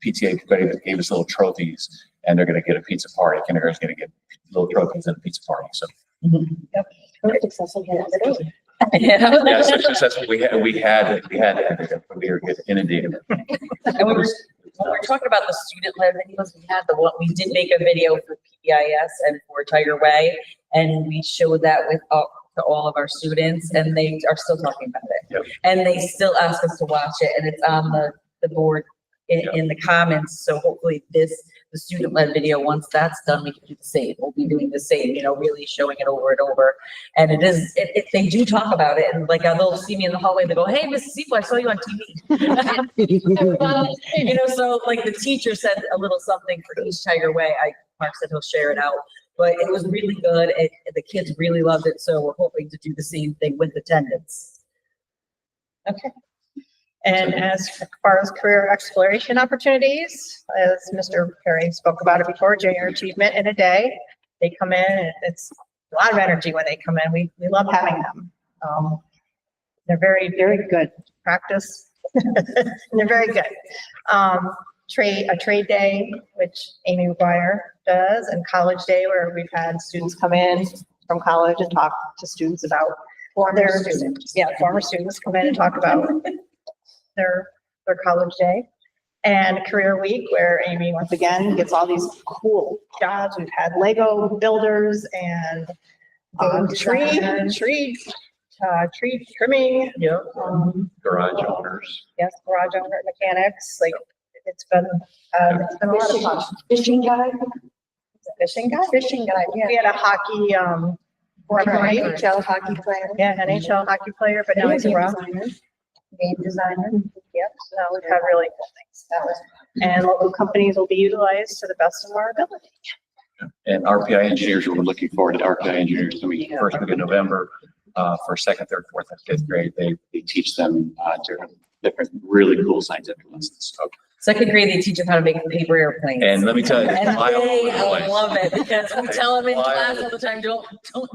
PTA gave us little trophies, and they're going to get a pizza party. Kindergarten's going to get little trophies and a pizza party. So yeah, so successful. We had we were inundated. And when we're talking about the student-led videos, we had we did make a video for PBIS and for Tiger Way, and we showed that to all of our students, and they are still talking about it. Yep. And they still ask us to watch it, and it's on the board in the comments. So hopefully the student-led video, once that's done, we can do the same. We'll be doing the same, really showing it over and over. And they do talk about it, and like they'll see me in the hallway, they go, "Hey, Mrs. Siebel, I saw you on TV." So like the teacher said a little something for each Tiger Way. Mark said he'll share it out, but it was really good. The kids really loved it, so we're hoping to do the same thing with attendance. Okay. And as far as career exploration opportunities, as Mr. Perry spoke about it before, junior achievement in a day, they come in and it's a lot of energy when they come in. We love having them. They're very, very good practice. They're very good. A trade day, which Amy McGuire does, and college day, where we've had students come in from college and talk to students about former students come in and talk about their college day. And career week, where Amy once again gets all these cool jobs. We've had Lego builders and tree trimming. Yeah. Garage owners. Yes, garage owner mechanics. Like it's been a lot of fun. Fishing guide. Yeah. We had a hockey NHL hockey player. Yeah, NHL hockey player, but now he's a rock. Game designer. Yep. So we've had really cool things. And local companies will be utilized to the best of our ability. And RPI engineers, we're looking forward to RPI engineers coming first week of November for second, third, fourth, and fifth grade. They teach them different really cool scientific lessons. So, Second grade, they teach them how to make paper airplanes. and let me tell you, And fly all over the they place. love it because we tell them in Fly class all the time, don't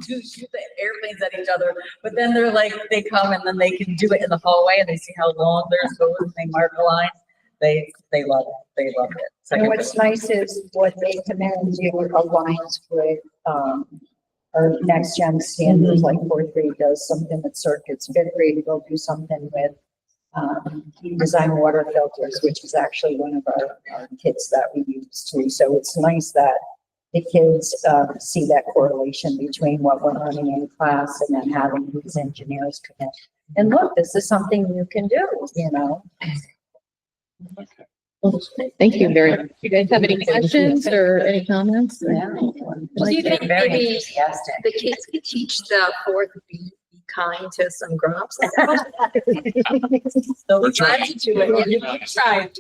shoot the airplanes at each other. But then they're like, they come and then they can do it in the hallway and they see how long theirs goes and they mark a line. They love it. They love it. And Second what's grade. nice is what they come in and do aligns with, our next gen standards, like fourth grade does something with circuits, fifth grade will do something with, design water filters, which is actually one of our kits that we use too. So it's nice that the kids, see that correlation between what we're learning in class and then having these engineers come in. And look, this is something you can do. Thank you very much. You guys have any questions or any comments? Do you think Very maybe enthusiastic. the kids could teach the fourth be kind to some grown-ups? So That's right. glad to do it. You tried.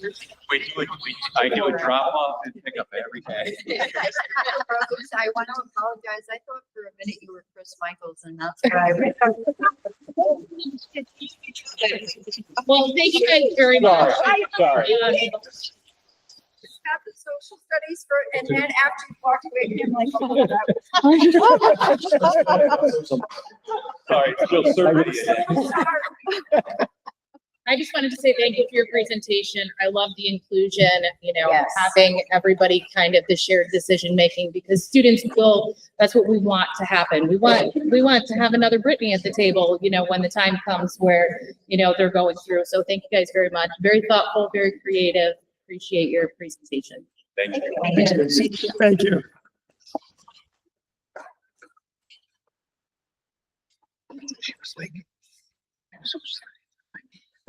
I do a drop off and pick up every day. Rose, I want to apologize. I thought for a minute you were Chris Michaels, and that's why I read. Well, thank you guys very much. Sorry. Have the social studies and then after you walked away, I'm like, Sorry, still serving. I just wanted to say thank you for your presentation. I love the inclusion, Yes. having everybody kind of the shared decision making, because students that's what we want to happen. We want to have another Brittany at the table, when the time comes where, they're going through. So thank you guys very much. Very thoughtful, very creative. Appreciate your presentation. Thank you. Thank you.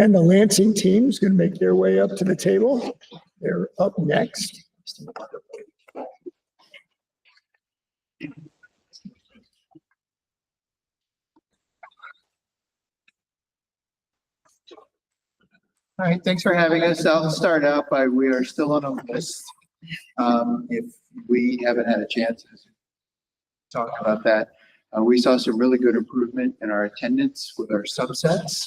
And the Lansing team is going to make their way up to the table. They're up next. All right, thanks for having us. I'll start out by, we are still on a list. If we haven't had a chance to talk about that, we saw some really good improvement in our attendance with our subsets.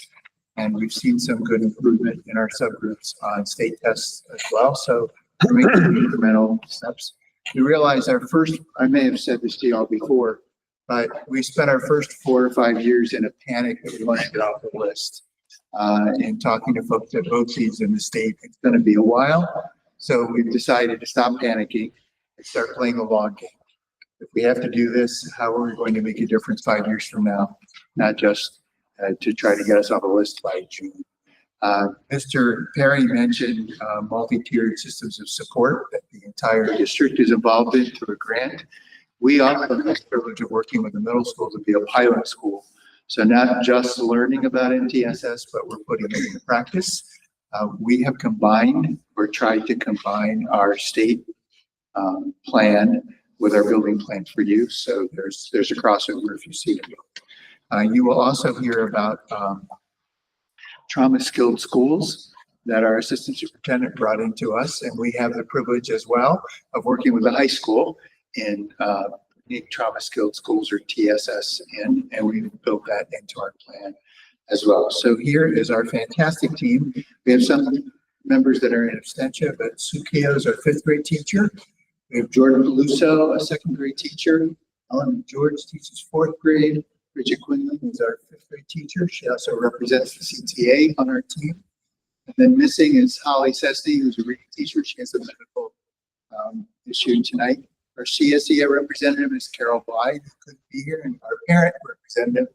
And we've seen some good improvement in our subgroups on state tests as well. So we're making incremental steps. We realized our first, I may have said this to y'all before, but we spent our first 4 or 5 years in a panic that we wanted to get off the list. And talking to folks at both seats in the state, it's going to be a while. So we've decided to stop panicking and start playing a long game. If we have to do this, how are we going to make a difference 5 years from now? Not just to try to get us off the list by June. Mr. Perry mentioned multi-tiered systems of support that the entire district is involved in through a grant. We also have the privilege of working with the middle school to be a pilot school. So not just learning about MTSS, but we're putting it into practice. We have combined or tried to combine our state plan with our building plan for use. So there's a crossover if you see it. You will also hear about trauma-skilled schools that our assistant superintendent brought into us, and we have the privilege as well of working with the high school in trauma-skilled schools, or TSS, and we've built that into our plan as well. So here is our fantastic team. We have some members that are in absentia, but Sue Cohoes is our 5th grade teacher. We have Jordan Peluso, a 2nd grade teacher. Ellen George teaches 4th grade. Bridget Quinlan is our 5th grade teacher. She also represents the CTA on our team. And then missing is Holly Sesty, who's a reading teacher. She has a medical issue tonight. Our CSD representative is Carol Bly, who couldn't be here, and our parent representative,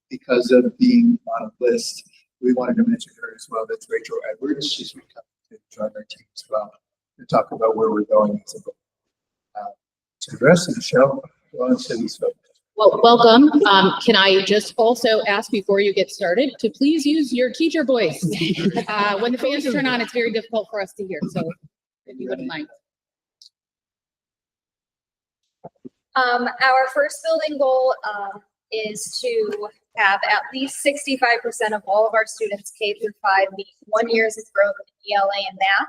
because of being on a list, we wanted to mention her as well. That's Rachel Edwards. She's coming to join our team as well to talk about where we're going. To the rest of the show, on to these folks. Well, welcome. Can I just also ask before you get started to please use your teacher voice? When the fans turn on, it's very difficult for us to hear. So if you wouldn't mind. Our first building goal is to have at least 65% of all of our students K through 5 meet 1 year's of growth in ELA and math.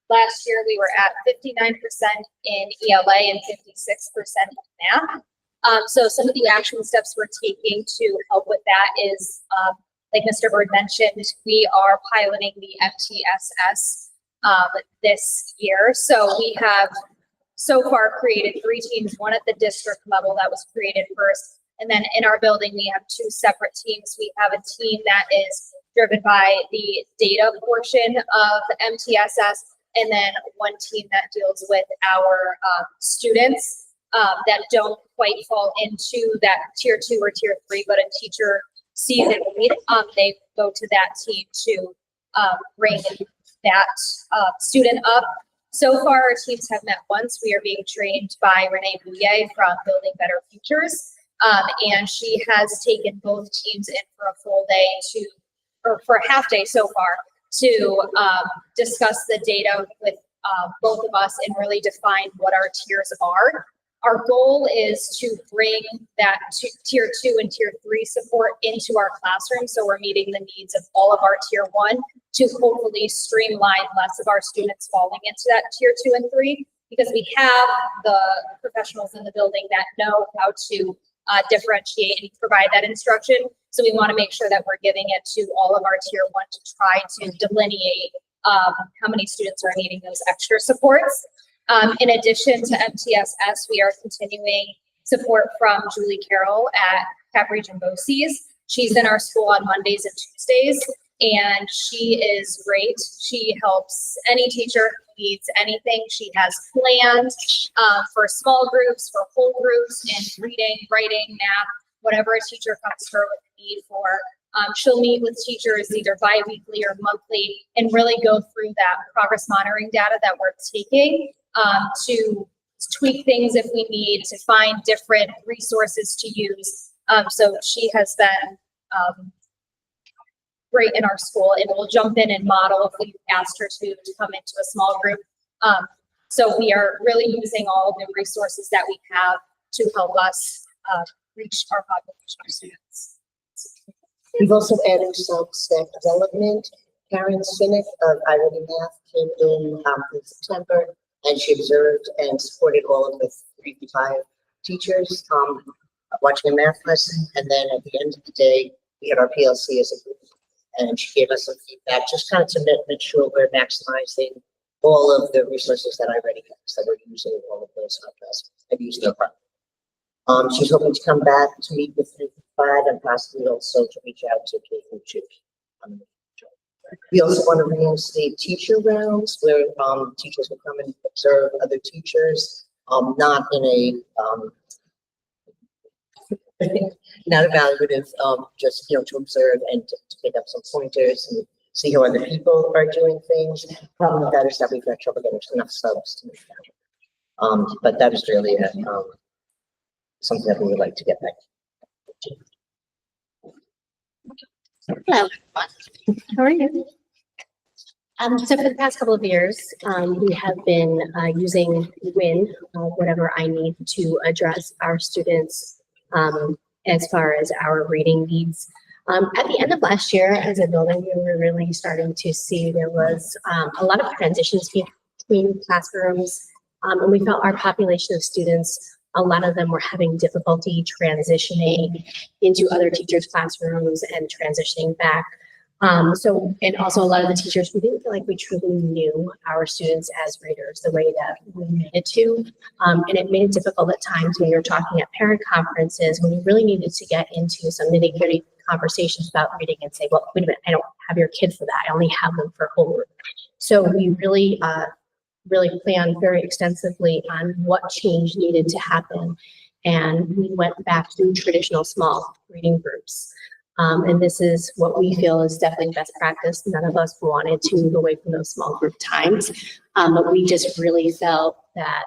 Last year, we were at 59% in ELA and 56% in math. So some of the action steps we're taking to help with that is, like Mr. Bird mentioned, we are piloting the MTSS this year. So we have so far created 3 teams, one at the district level that was created first. And then in our building, we have 2 separate teams. We have a team that is driven by the data portion of MTSS, and then one team that deals with our students that don't quite fall into that tier 2 or tier 3, but a teacher sees it need. They go to that team to bring that student up. So far, our teams have met once. We are being trained by Renee Bouillet from Building Better Futures. And she has taken both teams in for a full day or for a half day so far to discuss the data with both of us and really define what our tiers are. Our goal is to bring that tier 2 and tier 3 support into our classroom. So we're meeting the needs of all of our tier 1 to hopefully streamline less of our students falling into that tier 2 and 3, because we have the professionals in the building that know how to differentiate and provide that instruction. So we want to make sure that we're giving it to all of our tier 1 to try to delineate how many students are needing those extra supports. In addition to MTSS, we are continuing support from Julie Carroll at Cap Region BOCES. She's in our school on Mondays and Tuesdays, and she is great. She helps any teacher who needs anything. She has plans for small groups, for whole groups, in reading, writing, math, whatever a teacher comes to her with a need for. She'll meet with teachers either bi-weekly or monthly and really go through that progress monitoring data that we're taking to tweak things if we need, to find different resources to use. So she has been great in our school, and will jump in and model if we asked her to come into a small group. So we are really using all the resources that we have to help us reach our population of students. We've also added some staff development. Karen Sinek of iReady Math came in September, and she observed and supported all of the 3 to 5 teachers watching a math lesson. And then at the end of the day, we had our PLC as a group, and she gave us some feedback, just kind of to make sure we're maximizing all of the resources that iReady has, that we're using all of those and using their product. She's hoping to come back to meet with 3 to 5 and possibly also to reach out to K through 2. We also want to reinstate teacher rounds where teachers will come and observe other teachers, not in a not evaluative, just to observe and to pick up some pointers and see how other people are doing things. Problem with that is that we've got trouble getting enough subs to make that. But that is really something that we would like to get back to. Hello. How are you? So for the past couple of years, we have been using WIN, whatever I need to address our students as far as our reading needs. At the end of last year, as a building, we were really starting to see there was a lot of transitions between classrooms, and we felt our population of students, a lot of them were having difficulty transitioning into other teachers' classrooms and transitioning back. And also a lot of the teachers, we didn't feel like we truly knew our students as readers the way that we needed to. And it made it difficult at times when you're talking at parent conferences, when you really needed to get into some nitty-gritty conversations about reading and say, well, wait a minute, I don't have your kid for that. I only have them for homework. So we really planned very extensively on what change needed to happen. And we went back to traditional small reading groups. And this is what we feel is definitely best practice. None of us wanted to move away from those small group times, but we just really felt that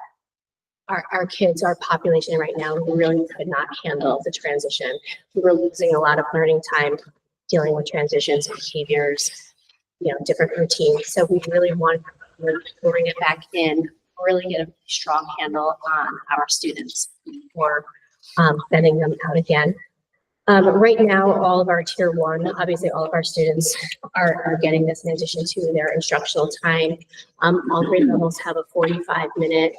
our kids, our population right now, we really could not handle the transition. We were losing a lot of learning time dealing with transitions, behaviors, different routines. So we really wanted to bring it back in, really get a strong handle on our students before sending them out again. Right now, all of our tier 1, obviously all of our students are getting this in addition to their instructional time. All grade levels have a 45-minute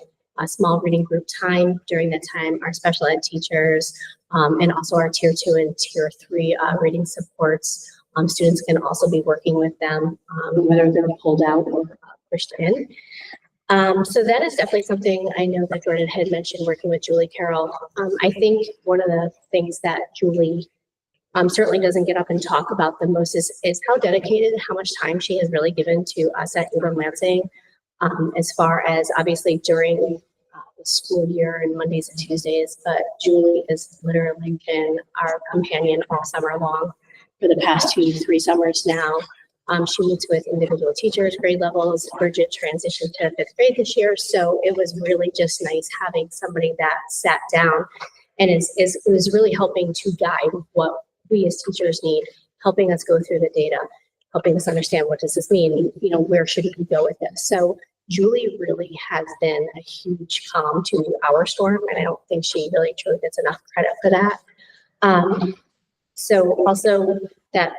small reading group time. During that time, our special ed teachers and also our tier 2 and tier 3 reading supports, students can also be working with them, whether they're pulled out or pushed in. So that is definitely something I know that Jordan had mentioned, working with Julie Carroll. I think one of the things that Julie certainly doesn't get up and talk about the most is how dedicated, how much time she has really given to us at Ingram Lansing, as far as obviously during the school year and Mondays and Tuesdays, but Julie has literally been our companion all summer long for the past 2 to 3 summers now. She meets with individual teachers, grade levels. Bridget transitioned to 5th grade this year, so it was really just nice having somebody that sat down and it was really helping to guide what we as teachers need, helping us go through the data, helping us understand what does this mean, where should we go with this. So Julie really has been a huge calm to our storm, and I don't think she really truly gets enough credit for that. So also that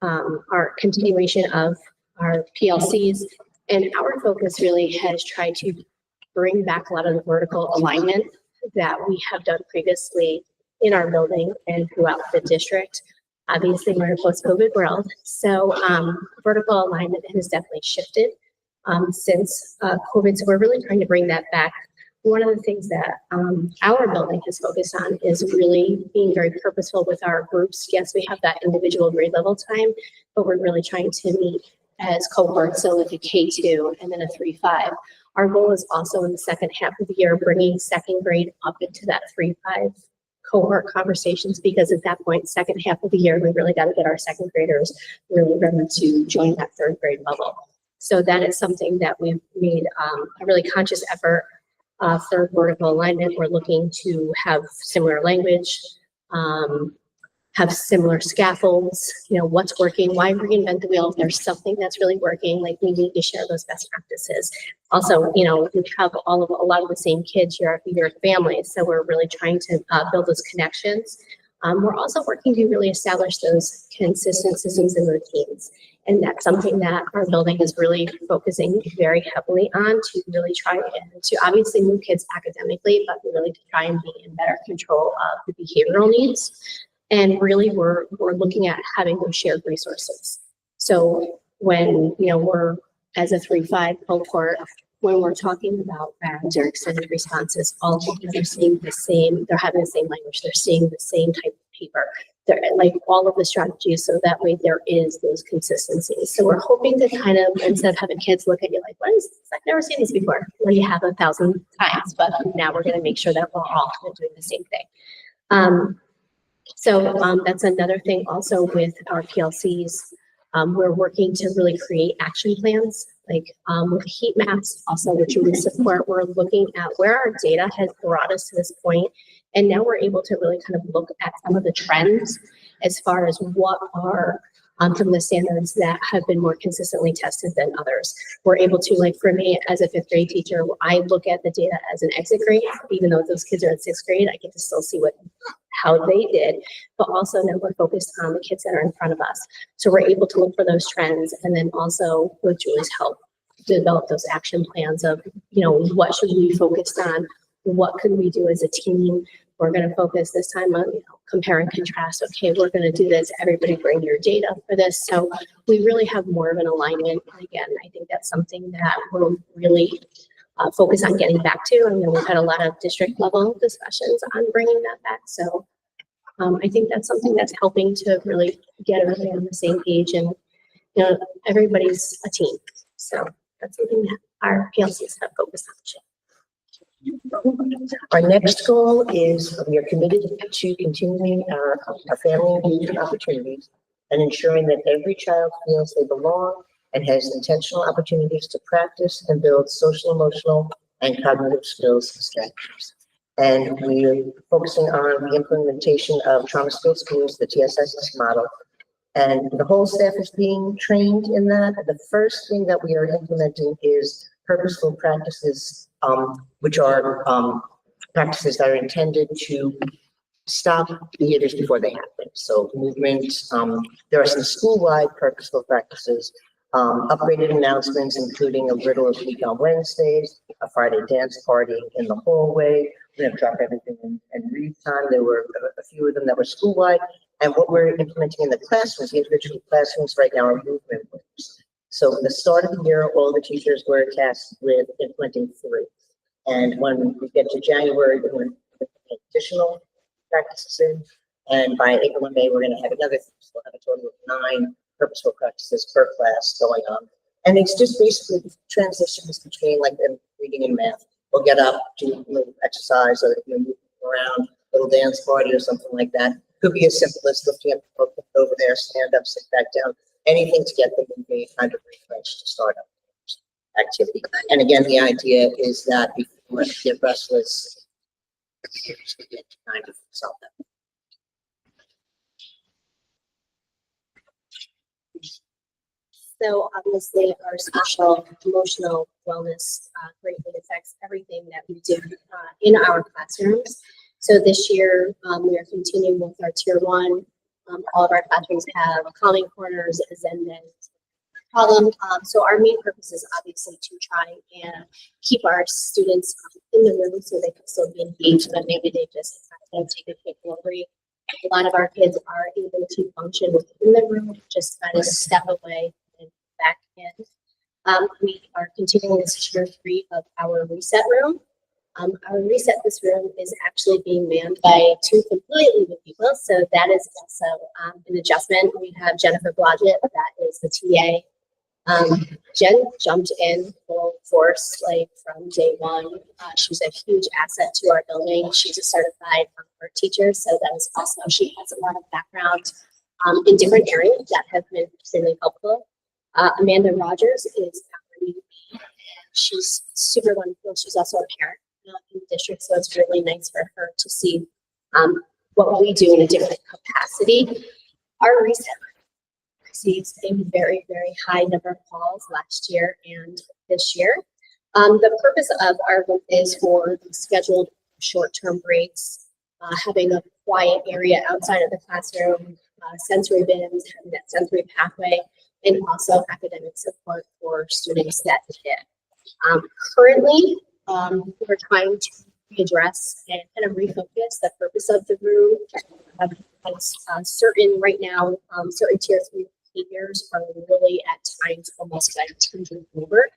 our continuation of our PLCs, and our focus really has tried to bring back a lot of the vertical alignment that we have done previously in our building and throughout the district. Obviously, we're in a post-COVID world, so vertical alignment has definitely shifted since COVID. So we're really trying to bring that back. One of the things that our building has focused on is really being very purposeful with our groups. Yes, we have that individual grade level time, but we're really trying to meet as cohorts, so like a K2 and then a 3-5. Our goal is also in the second half of the year, bringing second grade up into that 3-5 cohort conversations, because at that point, second half of the year, we really got to get our second graders really ready to join that 3rd grade level. So that is something that we've made a really conscious effort for vertical alignment. We're looking to have similar language, have similar scaffolds, what's working, why reinvent the wheel if there's something that's really working, like we need to share those best practices. Also, we have a lot of the same kids, your families, so we're really trying to build those connections. We're also working to really establish those consistent systems and routines. And that's something that our building is really focusing very heavily on to really try and to obviously move kids academically, but really to try and be in better control of the behavioral needs. And really we're looking at having those shared resources. So when, we're as a 3-5 cohort, when we're talking about rounds or extended responses, all of them are seeing the same, they're having the same language, they're seeing the same type of paper. They're like all of the strategies, so that way there is those consistencies. So we're hoping to kind of, instead of having kids look at you like, what is this? I've never seen this before. Well, you have 1,000 times, but now we're going to make sure that we're all kind of doing the same thing. So that's another thing also with our PLCs. We're working to really create action plans, like with heat maps also, which we support. We're looking at where our data has brought us to this point. And now we're able to really kind of look at some of the trends as far as what are some of the standards that have been more consistently tested than others. We're able to, like for me as a 5th grade teacher, I look at the data as an exit grade, even though those kids are in 6th grade, I get to still see how they did, but also now we're focused on the kids that are in front of us. So we're able to look for those trends, and then also with Julie's help, develop those action plans of, what should we focus on? What could we do as a team? We're going to focus this time on compare and contrast. Okay, we're going to do this. Everybody bring your data for this. So we really have more of an alignment. And again, I think that's something that we'll really focus on getting back to. And we've had a lot of district level discussions on bringing that back. So I think that's something that's helping to really get everybody on the same page, and everybody's a team. So that's something that our PLCs have focused on. Our next goal is we are committed to continuing our family engagement opportunities and ensuring that every child feels they belong and has intentional opportunities to practice and build social, emotional, and cognitive skills and strategies. And we are focusing on the implementation of trauma-skilled schools, the TSS model. And the whole staff is being trained in that. The first thing that we are implementing is purposeful practices, which are practices that are intended to stop behaviors before they happen. So movement, there are some school-wide purposeful practices, upgraded announcements, including a riddle of the week on Wednesdays, a Friday dance party in the hallway. We're going to drop everything in read time. There were a few of them that were school-wide. And what we're implementing in the classrooms, the individual classrooms right now are movement groups. So at the start of the year, all the teachers were tasked with implementing 3. And when we get to January, we're going to put additional practices in. And by April and May, we're going to have another. So we'll have a total of 9 purposeful practices per class going on. And it's just basically transitions between like reading and math. We'll get up, do a little exercise, or move around, little dance party or something like that. Could be as simple as lifting up the book over there, stand up, sit back down, anything to get them moving, kind of refresh to start up activity. And again, the idea is that before you get restless, you get to kind of solve that. So obviously our social emotional wellness greatly affects everything that we do in our classrooms. So this year we are continuing with our tier 1. All of our classrooms have calming corners, a Zen column. So our main purpose is obviously to try and keep our students in the room so they can still be engaged, but maybe they just have to take a quick little break. A lot of our kids are able to function within the room, just kind of step away and back in. We are continuing this tier 3 of our reset room. Our reset this room is actually being manned by 2 completely new people. So that is also an adjustment. We have Jennifer Blodgett, that is the TA. Jen jumped in full force, like from day 1. She's a huge asset to our building. She's a certified art teacher. So that is also, she has a lot of background in different areas that have been extremely helpful. Amanda Rogers is She's super wonderful. She's also a parent in the district, so it's really nice for her to see what we do in a different capacity. Our reset received a very, very high number of calls last year and this year. The purpose of our group is for the scheduled short-term breaks, having a quiet area outside of the classroom, sensory bins, having that sensory pathway, and also academic support for students that need it. Currently, we're trying to readdress and kind of refocus the purpose of the room. Certain right now, certain tier 3 behaviors are really at times almost like changing over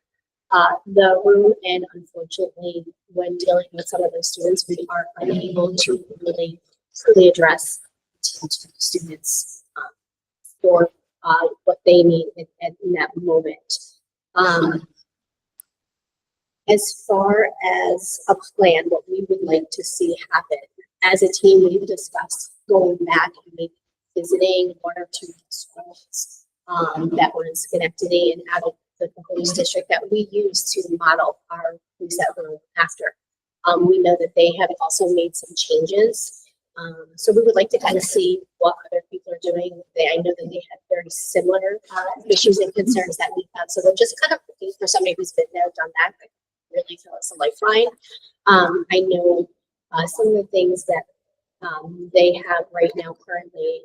the room, and unfortunately, when dealing with some of those students, we are unable to really truly address students for what they need in that moment. As far as a plan, what we would like to see happen, as a team, we've discussed going back and maybe visiting 1 or 2 schools that were in Schenectady and out of the Cohoes district that we use to model our reset room after. We know that they have also made some changes. So we would like to kind of see what other people are doing. I know that they have very similar issues and concerns that we have. So we're just kind of looking for somebody who's been there, done that, really feel it's a lifeline. I know some of the things that they have right now currently,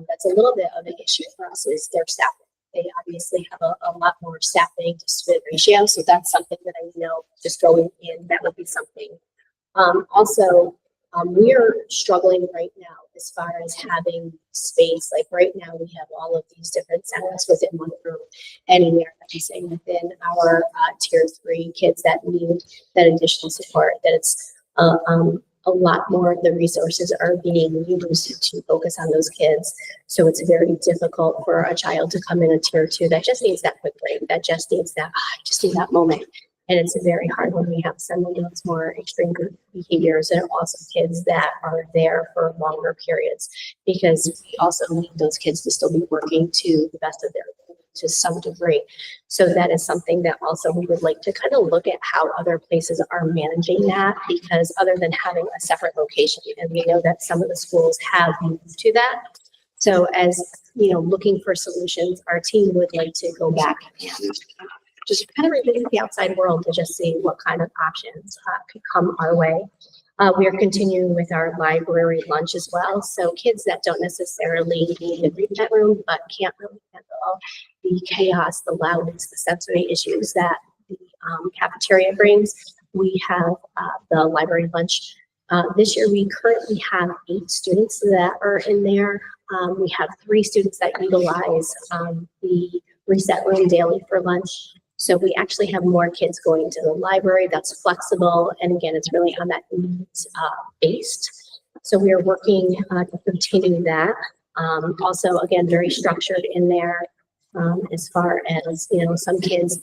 that's a little bit of an issue for us is their staffing. They obviously have a lot more staffing to student ratio, so that's something that I know just going in, that would be something. Also, we are struggling right now as far as having space. Like right now, we have all of these different centers within one room, and we are saying within our tier 3 kids that need that additional support, that it's a lot more of the resources are being used to focus on those kids. So it's very difficult for a child to come in a tier 2 that just needs that quick break, that just needs that, just need that moment. And it's very hard when we have some of those more extreme behaviors, and also kids that are there for longer periods, because we also need those kids to still be working to the best of their ability to some degree. So that is something that also we would like to kind of look at how other places are managing that, because other than having a separate location, and we know that some of the schools have moved to that. So as you know, looking for solutions, our team would like to go back and just kind of revisit the outside world to just see what kind of options could come our way. We are continuing with our library lunch as well. So kids that don't necessarily need a reset room, but can't really handle the chaos, the loudness, the sensory issues that the cafeteria brings, we have the library lunch. This year, we currently have 8 students that are in there. We have 3 students that utilize the reset room daily for lunch. So we actually have more kids going to the library. That's flexible. And again, it's really on that needs based. So we are working to continue that. Also, again, very structured in there as far as, you know, some kids,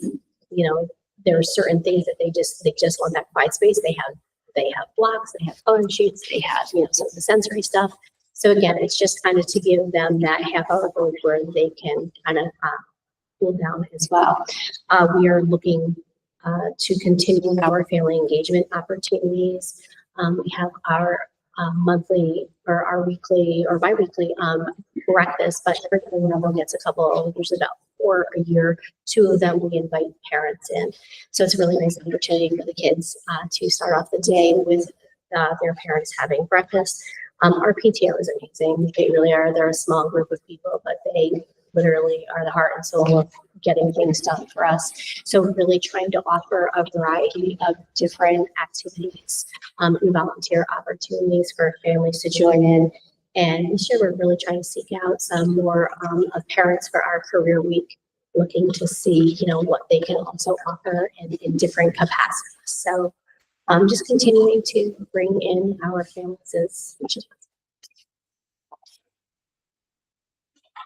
you know, there are certain things that they just want that quiet space. They have blocks, they have coloring sheets, they have, you know, some of the sensory stuff. So again, it's just kind of to give them that half-hour break where they can kind of cool down as well. We are looking to continue our family engagement opportunities. We have our monthly or our weekly or bi-weekly breakfast, but every one gets a couple, there's about 4 a year. 2 of them we invite parents in. So it's a really nice opportunity for the kids to start off the day with their parents having breakfast. Our PTO is amazing. They really are. They're a small group of people, but they literally are the heart and soul of getting things done for us. So we're really trying to offer a variety of different activities and volunteer opportunities for families to join in. And this year we're really trying to seek out some more of parents for our career week, looking to see, you know, what they can also offer in different capacities. So just continuing to bring in our families as much as possible.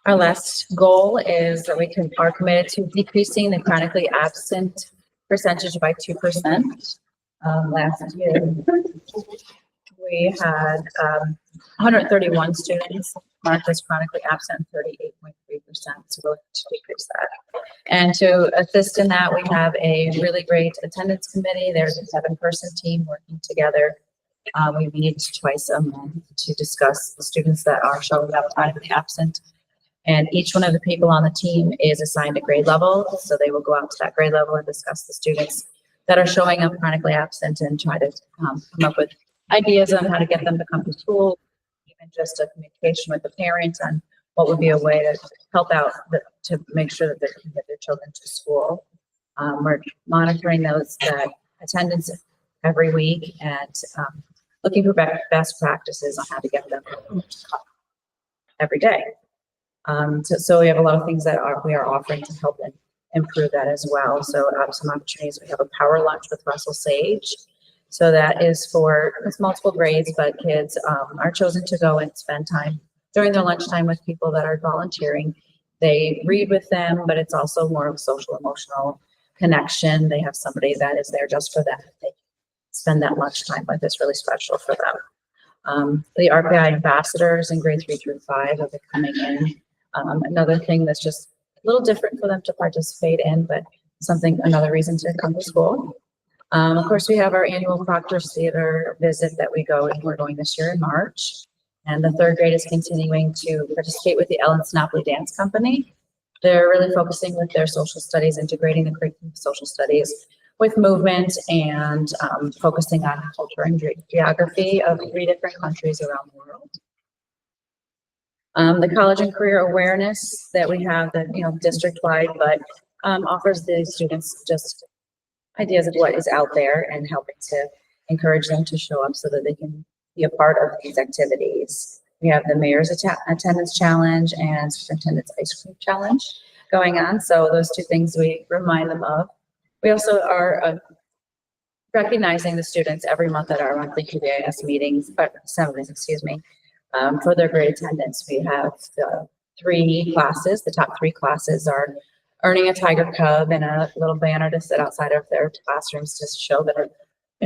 Our last goal is that we are committed to decreasing the chronically absent percentage by 2%. Last year, we had 131 students marked as chronically absent, 38.3%. so we'll have to decrease that. And to assist in that, we have a really great attendance committee. There's a 7-person team working together. We meet twice a month to discuss the students that are showing up chronically absent. And each one of the people on the team is assigned a grade level. So they will go out to that grade level and discuss the students that are showing up chronically absent and try to come up with ideas on how to get them to come to school, even just a communication with the parents on what would be a way to help out to make sure that they can get their children to school. We're monitoring that attendance every week and looking for best practices on how to get them every day. So we have a lot of things that we are offering to help and improve that as well. So some opportunities, we have a power lunch with Russell Sage. So that is it's multiple grades, but kids are chosen to go and spend time during their lunchtime with people that are volunteering. They read with them, but it's also more of a social emotional connection. They have somebody that is there just for them. They spend that lunchtime with. It's really special for them. The RPI ambassadors in grade 3 through 5 are coming in. Another thing that's just a little different for them to participate in, but another reason to come to school. Of course, we have our annual Proctor's Theater visit that we go, and we're going this year in March. And the 3rd grade is continuing to participate with the Ellen Snopley Dance Company. They're really focusing with their social studies, integrating the curriculum of social studies with movement and focusing on culture and geography of 3 different countries around the world. The college and career awareness that we have that, district-wide, but offers the students just ideas of what is out there and helping to encourage them to show up so that they can be a part of these activities. We have the mayor's attendance challenge and superintendent's ice cream challenge going on. So those 2 things we remind them of. We also are recognizing the students every month at our monthly QBIS meetings, assemblies, for their great attendance. We have the 3 classes. The top 3 classes are earning a Tiger Cub and a little banner to sit outside of their classrooms to show their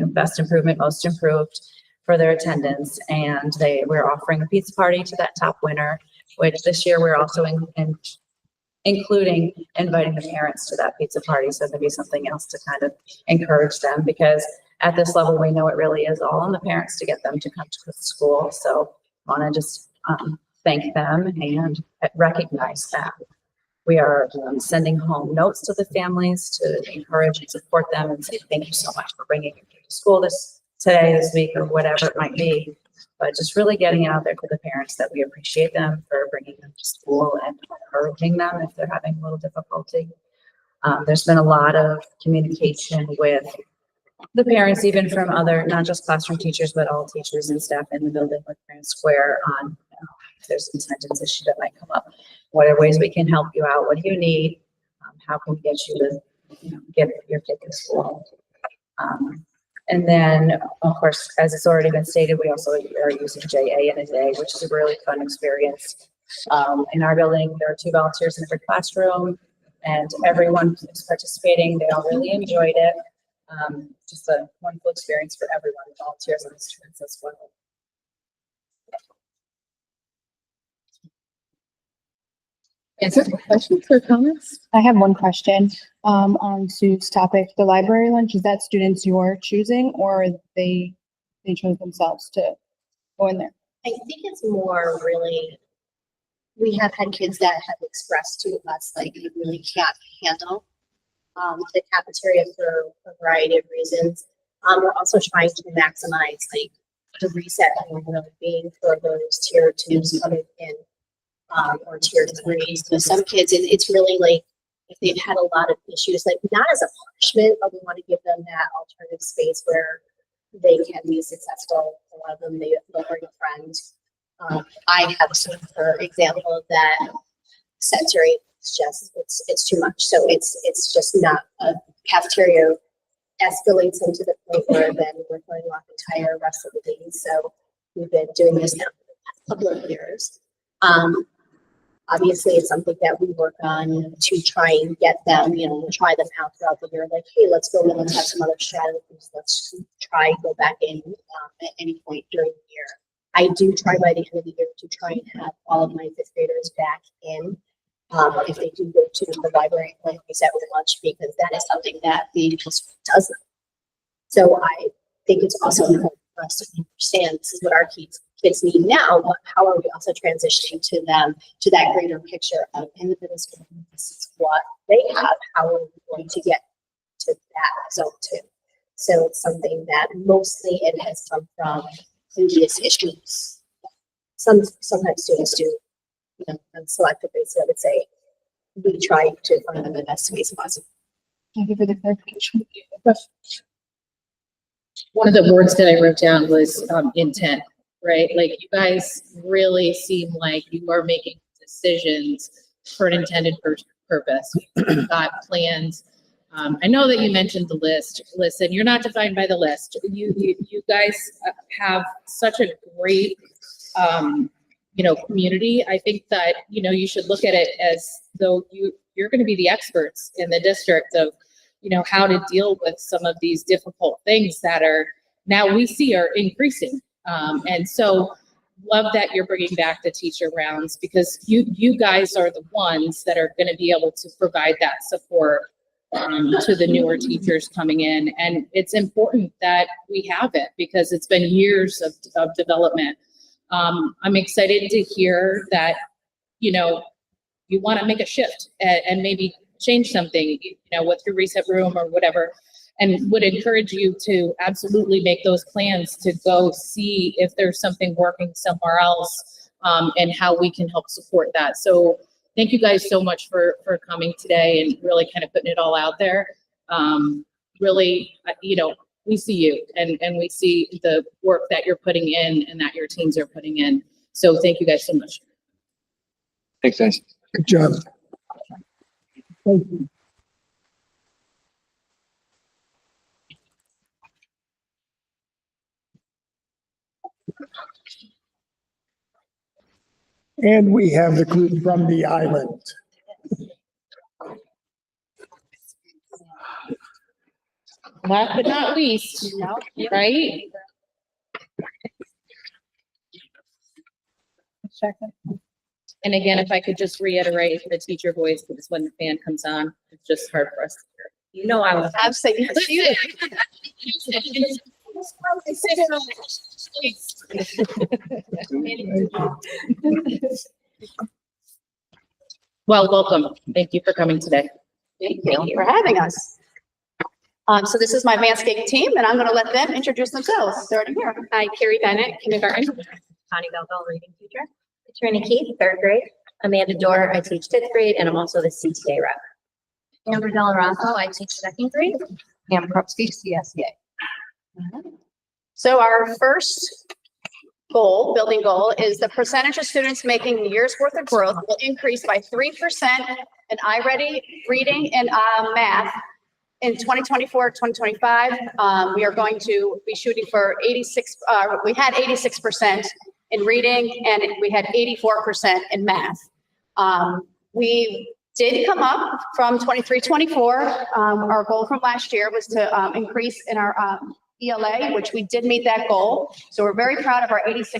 best improvement, most improved for their attendance. And we're offering a pizza party to that top winner, which this year we're also including inviting the parents to that pizza party. So there'll be something else to kind of encourage them, because at this level, we know it really is all on the parents to get them to come to school. So I want to just thank them and recognize that. We are sending home notes to the families to encourage and support them and say, thank you so much for bringing your kid to school this week, or whatever it might be. But just really getting it out there to the parents that we appreciate them for bringing them to school and encouraging them if they're having a little difficulty. There's been a lot of communication with the parents, even from other, not just classroom teachers, but all teachers and staff in the building with Grand Square on if there's an attendance issue that might come up. What are ways we can help you out? What do you need? How can we get you to get your kid to school? And then, of course, as it's already been stated, we also are using JA in a day, which is a really fun experience. In our building, there are 2 volunteers in every classroom, and everyone is participating. They all really enjoyed it. Just a wonderful experience for everyone, the volunteers and the students as well. Answer questions or comments? I have one question on Sue's topic. The library lunch, is that students you're choosing, or they chose themselves to go in there? I think it's more really, we have had kids that have expressed to us like they really can't handle the cafeteria for a variety of reasons. We're also trying to maximize like the reset and well-being for those tier 2s coming in, or tier 3s. So some kids, it's really like if they've had a lot of issues, like not as a punishment, but we want to give them that alternative space where they can be successful. A lot of them, they'll bring a friend. I have seen, for example, of that sensory. It's too much. So it's just not a cafeteria escalates into the point where then we're going off the entire rest of the day. So we've been doing this now for the past couple of years. Obviously, it's something that we work on to try and get them, try them out throughout the year. Like, hey, let's go and let's have some other strategies. Let's try and go back in at any point during the year. I do try by the end of the year to try and have all of my 5th graders back in if they do go to the library and use that with lunch, because that is something that the district doesn't. So I think it's also important for us to understand this is what our kids need now, but how are we also transitioning to them to that greater picture of in the middle school, this is what they have, how are we going to get to that zone too? So it's something that mostly it has come from previous issues. Sometimes students do, you know, on selective basis, I would say, we try to find them the best ways possible. Thank you for the clarification. One of the words that I wrote down was intent, right? Like you guys really seem like you are making decisions for an intended purpose. You've got plans. I know that you mentioned the list. Listen, you're not defined by the list. You guys have such a great, community. I think that, you should look at it as though you're going to be the experts in the district of, how to deal with some of these difficult things that are now we see are increasing. And so love that you're bringing back the teacher rounds, because you guys are the ones that are going to be able to provide that support to the newer teachers coming in. And it's important that we have it because it's been years of development. I'm excited to hear that, you want to make a shift and maybe change something, with your reset room or whatever, and would encourage you to absolutely make those plans to go see if there's something working somewhere else, and how we can help support that. So thank you guys so much for coming today and really kind of putting it all out there. Really, we see you and we see the work that you're putting in and that your teams are putting in. So thank you guys so much. Thanks, guys. Good job. Thank you. And we have the group from the island. Last but not least, right? And again, if I could just reiterate the teacher voice, because when the fan comes on, it's just hard for us to hear. I was saying. Well, welcome. Thank you for coming today. Thank you for having us. So this is my Manscaped team, and I'm going to let them introduce themselves. Starting here. Hi, Carrie Bennett, kindergarten. Connie Bellbell, reading teacher. Katrina Keith, third grade. Amanda Dorr, I teach fifth grade, and I'm also the CTA rep. Amber Delarazo, I teach second grade. Pam Krupski, CSD. So our first building goal, is the percentage of students making a year's worth of growth will increase by 3% in iReady, reading, and math in 2024, 2025. We are going to be shooting for 86, we had 86% in reading and we had 84% in math. We did come up from 23, 24. Our goal from last year was to increase in our ELA, which we did meet that goal. So we're very proud of our 86%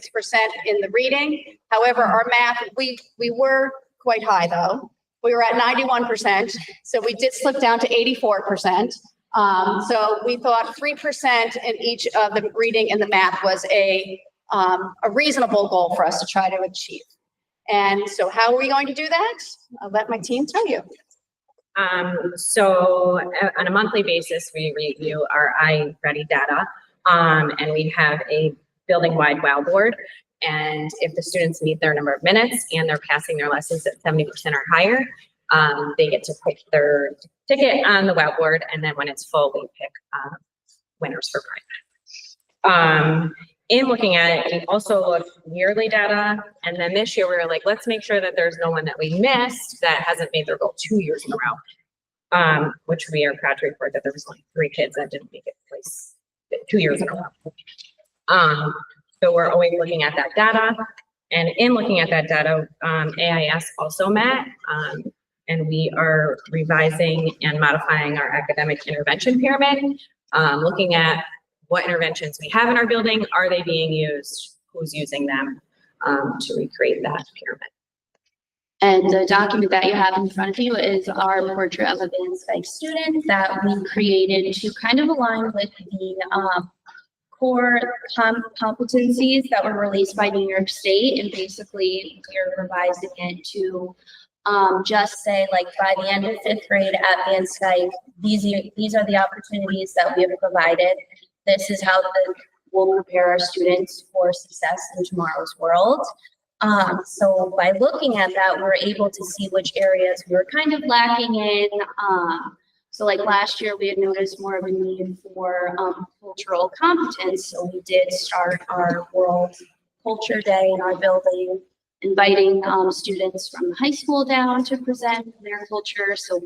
in the reading. However, our math, we were quite high though. We were at 91%. So we did slip down to 84%. So we thought 3% in each of the reading and the math was a reasonable goal for us to try to achieve. And so how are we going to do that? I'll let my team tell you. So on a monthly basis, we review our iReady data, and we have a building-wide WOW board. And if the students meet their number of minutes and they're passing their lessons at 70% or higher, they get to pick their ticket on the WOW board. And then when it's full, we pick winners for prize. In looking at it, we also look yearly data. And then this year we were like, let's make sure that there's no one that we missed that hasn't made their goal 2 years in a row. Which we are proud to report that there was only 3 kids that didn't make it place 2 years in a row. So we're always looking at that data. And in looking at that data, AIS also met, and we are revising and modifying our academic intervention pyramid, looking at what interventions we have in our building, are they being used, who's using them, to recreate that pyramid. And the document that you have in front of you is our portrait of a Van Dyke student that we created to kind of align with the core competencies that were released by New York State. And basically, we're revising it to just say, like, by the end of 5th grade at Van Dyke, these are the opportunities that we have provided. This is how we'll prepare our students for success in tomorrow's world. So by looking at that, we're able to see which areas we were kind of lacking in. So like last year, we had noticed more of a need for cultural competence. So we did start our World Culture Day in our building, inviting students from the high school down to present their culture. So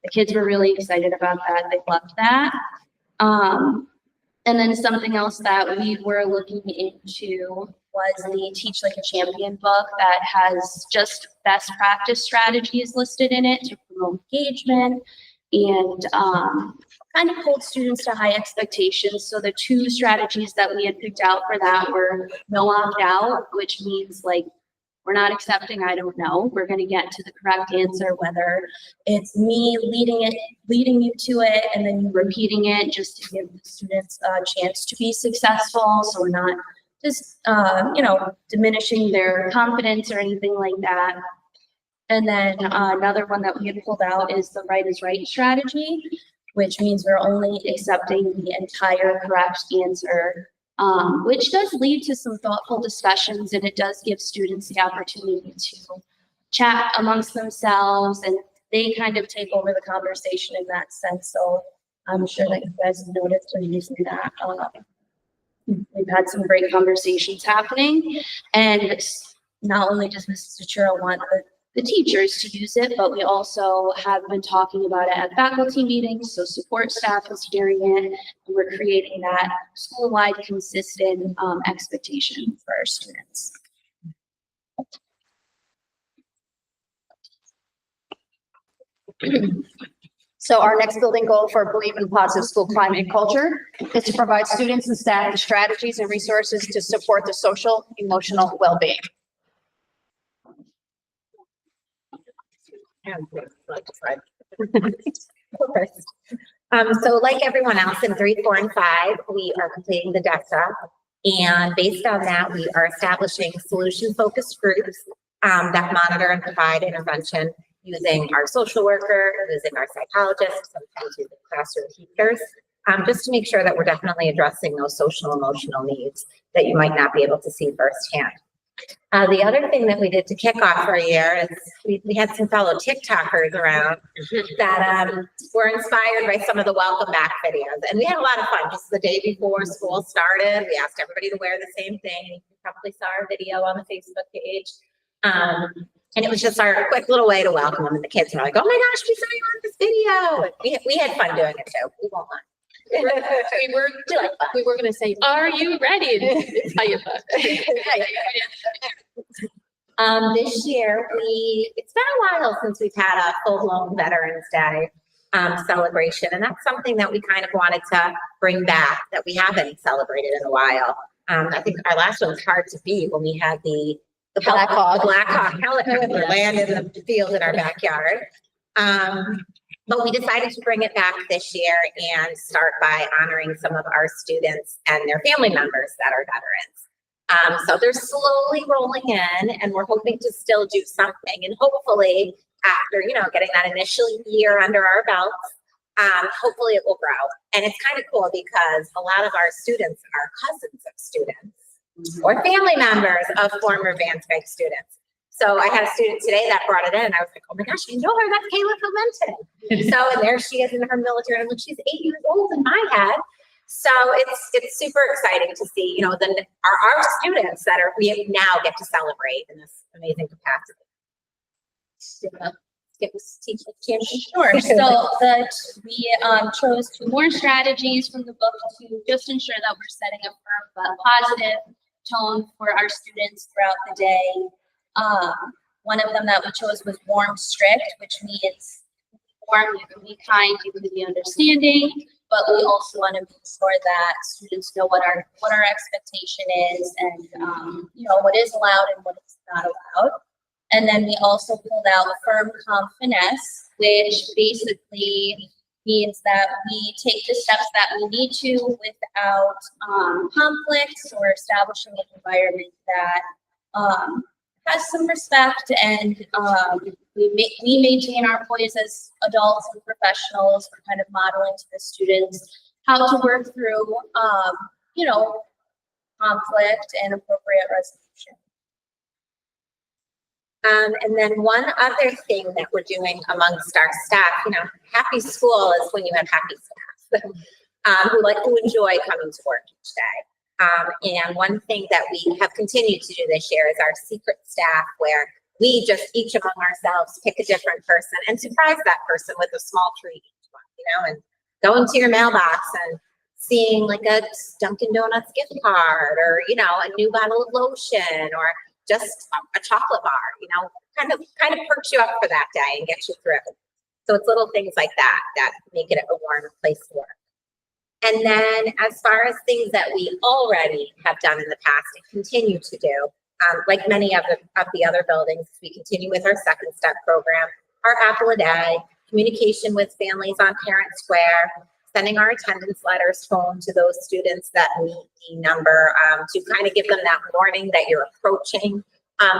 the kids were really excited about that. They loved that. And then something else that we were looking into was the Teach Like a Champion book that has just best practice strategies listed in it to promote engagement and kind of hold students to high expectations. So the 2 strategies that we had picked out for that were no opt out, which means like, we're not accepting I don't know. We're going to get to the correct answer, whether it's me leading you to it, and then you repeating it just to give the students a chance to be successful. So we're not just, diminishing their confidence or anything like that. And then another one that we had pulled out is the right is right strategy, which means we're only accepting the entire correct answer. Which does lead to some thoughtful discussions, and it does give students the opportunity to chat amongst themselves, and they kind of take over the conversation in that sense. So I'm sure that you guys have noticed when using that. We've had some great conversations happening, and not only does Mrs. Tuchura want the teachers to use it, but we also have been talking about it at faculty meetings, so support staff is hearing it, and we're creating that school-wide consistent expectation for our students. So our next building goal for Believe in Positive School Climate and Culture is to provide students and staff with strategies and resources to support their social, emotional well-being. So like everyone else in 3, 4, and 5, we are completing the DEXA. And based on that, we are establishing solution-focused groups that monitor and provide intervention using our social worker, using our psychologist, sometimes using classroom teachers, just to make sure that we're definitely addressing those social emotional needs that you might not be able to see firsthand. The other thing that we did to kick off our year is we had some fellow TikTokers around that were inspired by some of the welcome back videos. And we had a lot of fun. Just the day before school started, we asked everybody to wear the same thing. You probably saw our video on the Facebook page. And it was just our quick little way to welcome them. And the kids were like, oh my gosh, we saw you on this video. And we had fun doing it too. We won't lie. We were going to say, are you ready? To tell you This year, it's been a while since we've had a full-blown Veterans Day celebration. And that's something that we kind of wanted to bring back that we haven't celebrated in a while. I think our last one was hard to beat when we had the Black Hawk helicopter land in the field in our backyard. But we decided to bring it back this year and start by honoring some of our students and their family members that are veterans. So they're slowly rolling in, and we're hoping to still do something. And hopefully after, getting that initial year under our belts, hopefully it will grow. And it's kind of cool because a lot of our students are cousins of students or family members of former Van Dyke students. So I had a student today that brought it in, and I was like, oh my gosh, I know her, that's Kayla Clemente. So, and there she is in her military, and look, she's 8 years old in my head. So it's super exciting to see, our students that we now get to celebrate in this amazing capacity. Sure. So we chose 2 more strategies from the book to just ensure that we're setting a firm but positive tone for our students throughout the day. One of them that we chose was warm strict, which means warm, you can be kind, you can be understanding, but we also want to make sure that students know what our expectation is and what is allowed and what is not allowed. And then we also pulled out firm comp finesse, which basically means that we take the steps that we need to without conflicts, or establishing an environment that has some respect, and we maintain our poise as adults and professionals. We're kind of modeling to the students how to work through, conflict and appropriate resolution. And then one other thing that we're doing amongst our staff, happy school is when you have happy staff who enjoy coming to work each day. And one thing that we have continued to do this year is our secret staff, where we just each among ourselves pick a different person and surprise that person with a small treat each month, and go into your mailbox and seeing like a Dunkin' Donuts gift card, or, a new bottle of lotion, or just a chocolate bar, kind of perks you up for that day and gets you through. So it's little things like that that make it a warm place to work. And then as far as things that we already have done in the past and continue to do, like many of the other buildings, we continue with our second step program, our apple a day, communication with families on Parent Square, sending our attendance letters home to those students that meet the number, to kind of give them that warning that you're approaching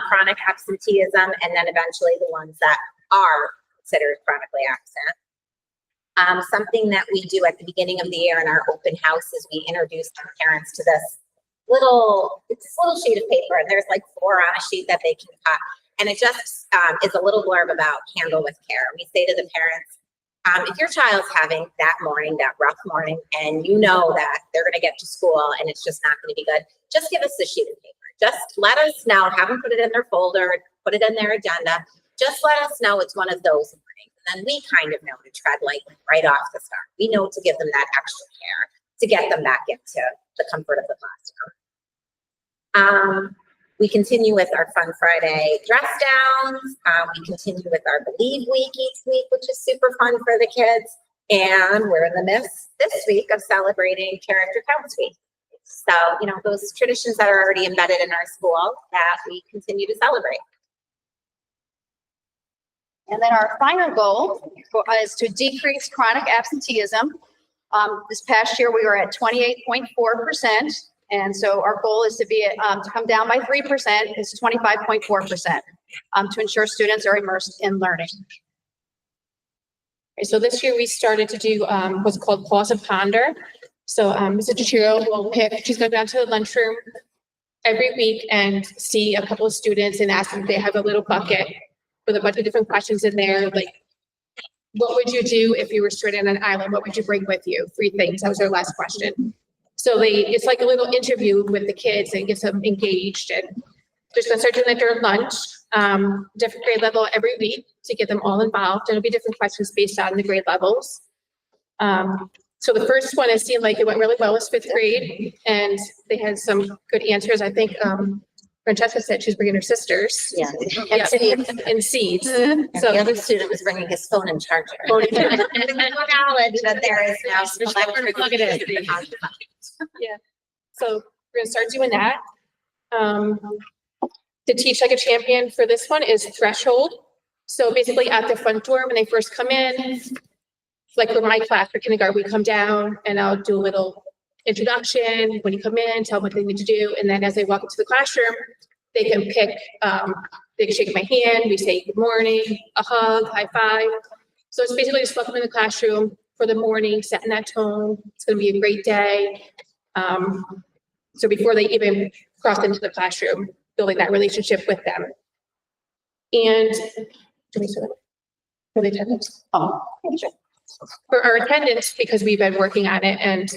chronic absenteeism, and then eventually the ones that are considered chronically absent. Something that we do at the beginning of the year in our open house is we introduce our parents to this little sheet of paper, and there's like 4 on a sheet that they can cut. And it just is a little blurb about handle with care. We say to the parents, if your child's having that morning, that rough morning, and you know that they're going to get to school and it's just not going to be good, just give us the sheet of paper. Just let us know. Have them put it in their folder, put it in their agenda. Just let us know it's one of those mornings. And then we kind of know to tread lightly right off the start. We know to give them that extra care to get them back into the comfort of the classroom. We continue with our Fun Friday dress downs. We continue with our Believe Week each week, which is super fun for the kids. And we're in the midst this week of celebrating Character Counts Week. So, those traditions that are already embedded in our school that we continue to celebrate. And then our final goal is to decrease chronic absenteeism. This past year, we were at 28.4%. And so our goal is to be to come down by 3%, is 25.4%, to ensure students are immersed in learning. Okay, so this year we started to do what's called Pause and Ponder. So Mrs. Chachiro will pick, she's going down to the lunchroom every week and see a couple of students and ask them if they have a little bucket with a bunch of different questions in there, like, what would you do if you were stranded on an island? What would you bring with you? 3 things. That was their last question. So it's like a little interview with the kids and gets them engaged. And they're going to start doing that during lunch, different grade level every week to get them all involved. And it'll be different questions based on the grade levels. So the first one, it seemed like it went really well, was 5th grade, and they had some good answers. I think Francesca said she's bringing her sisters. Yeah. And seeds. And So the other student was bringing his phone and charger. Knowledge that there is now. Plug it in. Yeah. So we're gonna start doing that. To teach like a champion for this one is threshold. So basically at the front door, when they first come in, like for my class for kindergarten, we come down and I'll do a little introduction. When you come in, tell them what they need to do. And then as they walk into the classroom, they can pick, they can shake my hand. We say good morning, a hug, high five. So it's basically just welcome in the classroom for the morning, setting that tone. It's going to be a great day. So before they even cross into the classroom, building that relationship with them. And do we say that? For the attendance? Oh, sure. For our attendance, because we've been working on it and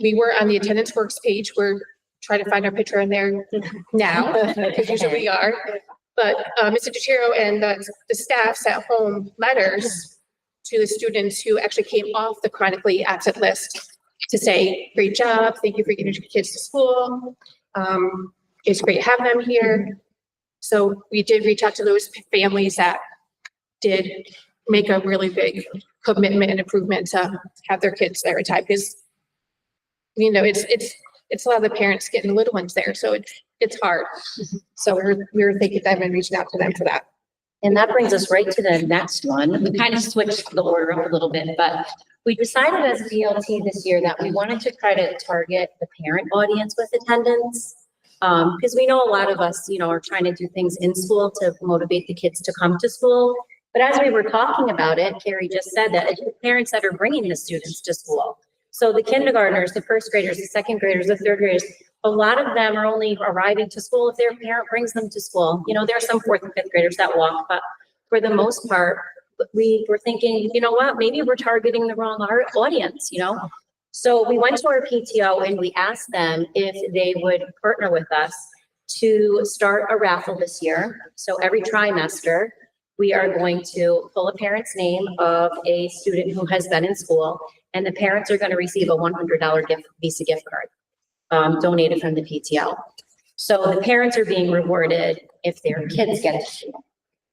we were on the attendance works page. We're trying to find our picture in there now, because usually we are. But Mr. Chachiro and the staff sent home letters to the students who actually came off the chronically absent list to say, great job, thank you for getting your kids to school. It's great having them here. So we did reach out to those families that did make a really big commitment and improvement to have their kids there in time, because it's a lot of the parents getting the little ones there. So it's hard. So we were thinking of and reaching out to them for that. And that brings us right to the next one. We kind of switched the order up a little bit, but we decided as BLT this year that we wanted to try to target the parent audience with attendance. Because we know a lot of us, are trying to do things in school to motivate the kids to come to school. But as we were talking about it, Carrie just said that it's the parents that are bringing the students to school. So the kindergartners, the first graders, the second graders, the third graders, a lot of them are only arriving to school if their parent brings them to school. There are some fourth and fifth graders that walk, but for the most part, we were thinking, you know what, maybe we're targeting the wrong audience, So we went to our PTO and we asked them if they would partner with us to start a raffle this year. So every trimester, we are going to pull a parent's name of a student who has been in school, and the parents are going to receive a $100 Visa gift card donated from the PTO. So the parents are being rewarded if their kids get to school.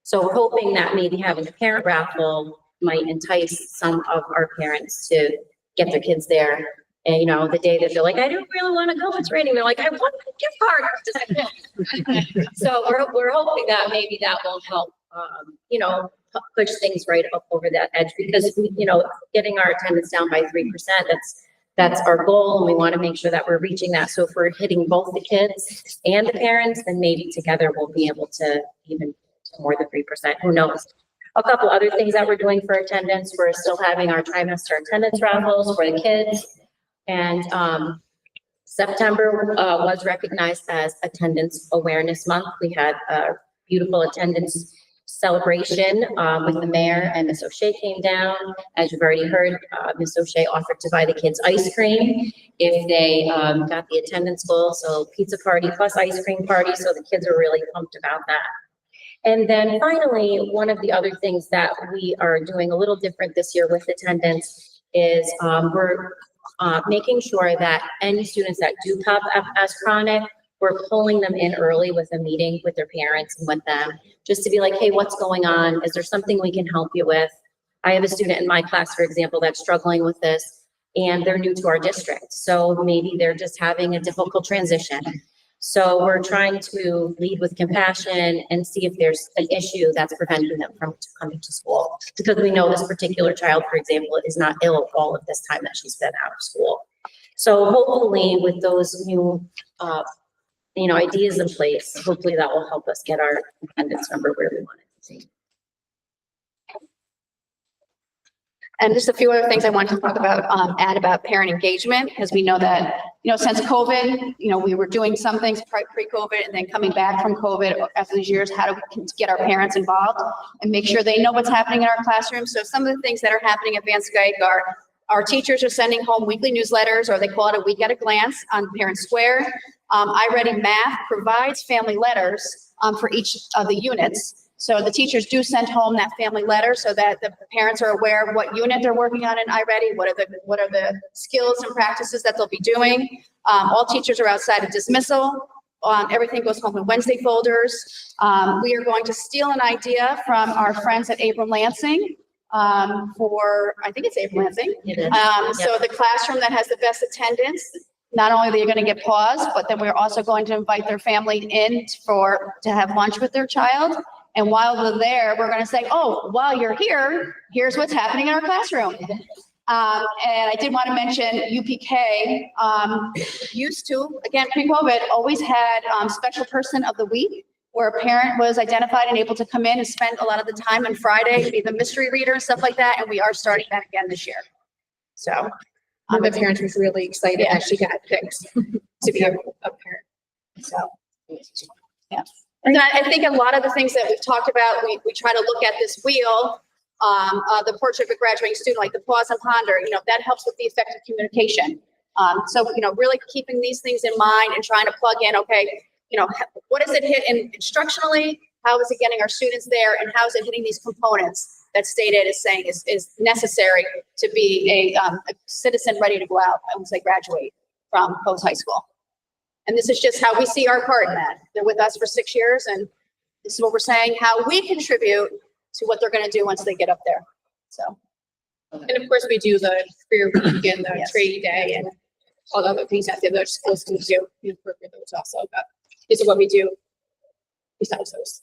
So we're hoping that maybe having a parent raffle might entice some of our parents to get their kids there. And, the day that they're like, I don't really want to go, it's raining. They're like, I want a gift card. So we're hoping that maybe that will help, push things right up over that edge, because, getting our attendance down by 3%, that's our goal. And we want to make sure that we're reaching that. So if we're hitting both the kids and the parents, then maybe together we'll be able to even more than 3%. Who knows? A couple other things that we're doing for attendance. We're still having our trimester attendance raffles for the kids. And September was recognized as Attendance Awareness Month. We had a beautiful attendance celebration with the mayor, and Ms. O'Shea came down. As you've already heard, Ms. O'Shea offered to buy the kids ice cream if they got the attendance goal. So pizza party plus ice cream party. So the kids are really pumped about that. And then finally, one of the other things that we are doing a little different this year with attendance is we're making sure that any students that do pop up as chronic, we're pulling them in early with a meeting with their parents and with them, just to be like, hey, what's going on? Is there something we can help you with? I have a student in my class, for example, that's struggling with this, and they're new to our district. So maybe they're just having a difficult transition. So we're trying to lead with compassion and see if there's an issue that's preventing them from coming to school. Because we know this particular child, for example, is not ill all of this time that she's been out of school. So hopefully with those new, ideas in place, hopefully that will help us get our attendance number where we want it to be. And just a few other things I wanted to talk about, add about parent engagement, because we know that, since COVID, we were doing some things pre-COVID, and then coming back from COVID after these years, how do we get our parents involved and make sure they know what's happening in our classrooms? So some of the things that are happening at Van Skyke are our teachers are sending home weekly newsletters, or they call it a week at a glance on Parent Square. iReady Math provides family letters for each of the units. So the teachers do send home that family letter so that the parents are aware of what unit they're working on in iReady, what are the skills and practices that they'll be doing. All teachers are outside of dismissal. Everything goes home in Wednesday folders. We are going to steal an idea from our friends at Abram Lansing I think it's Abram Lansing. So the classroom that has the best attendance, not only are they going to get paused, but then we're also going to invite their family in to have lunch with their child. And while they're there, we're going to say, oh, while you're here, here's what's happening in our classroom. And I did want to mention UPK used to, again, pre-COVID, always had special person of the week, where a parent was identified and able to come in and spend a lot of the time on Friday, be the mystery reader and stuff like that. And we are starting that again this year. So the parents was really excited that she got picked to be a parent. So, yeah. And I think a lot of the things that we've talked about, we try to look at this wheel, the portrait of a graduating student, like the pause and ponder, that helps with the effective communication. So, really keeping these things in mind and trying to plug in, okay, what does it hit instructionally? How is it getting our students there? And how is it hitting these components that state ed is saying is necessary to be a citizen ready to go out once they graduate from Cohoes High School? And this is just how we see our part in that. They're with us for 6 years, and this is what we're saying, how we contribute to what they're going to do once they get up there. So, and of course, we do the career week and the trade day and all the other things that the other schools can do. We incorporate those also. But these are what we do besides those.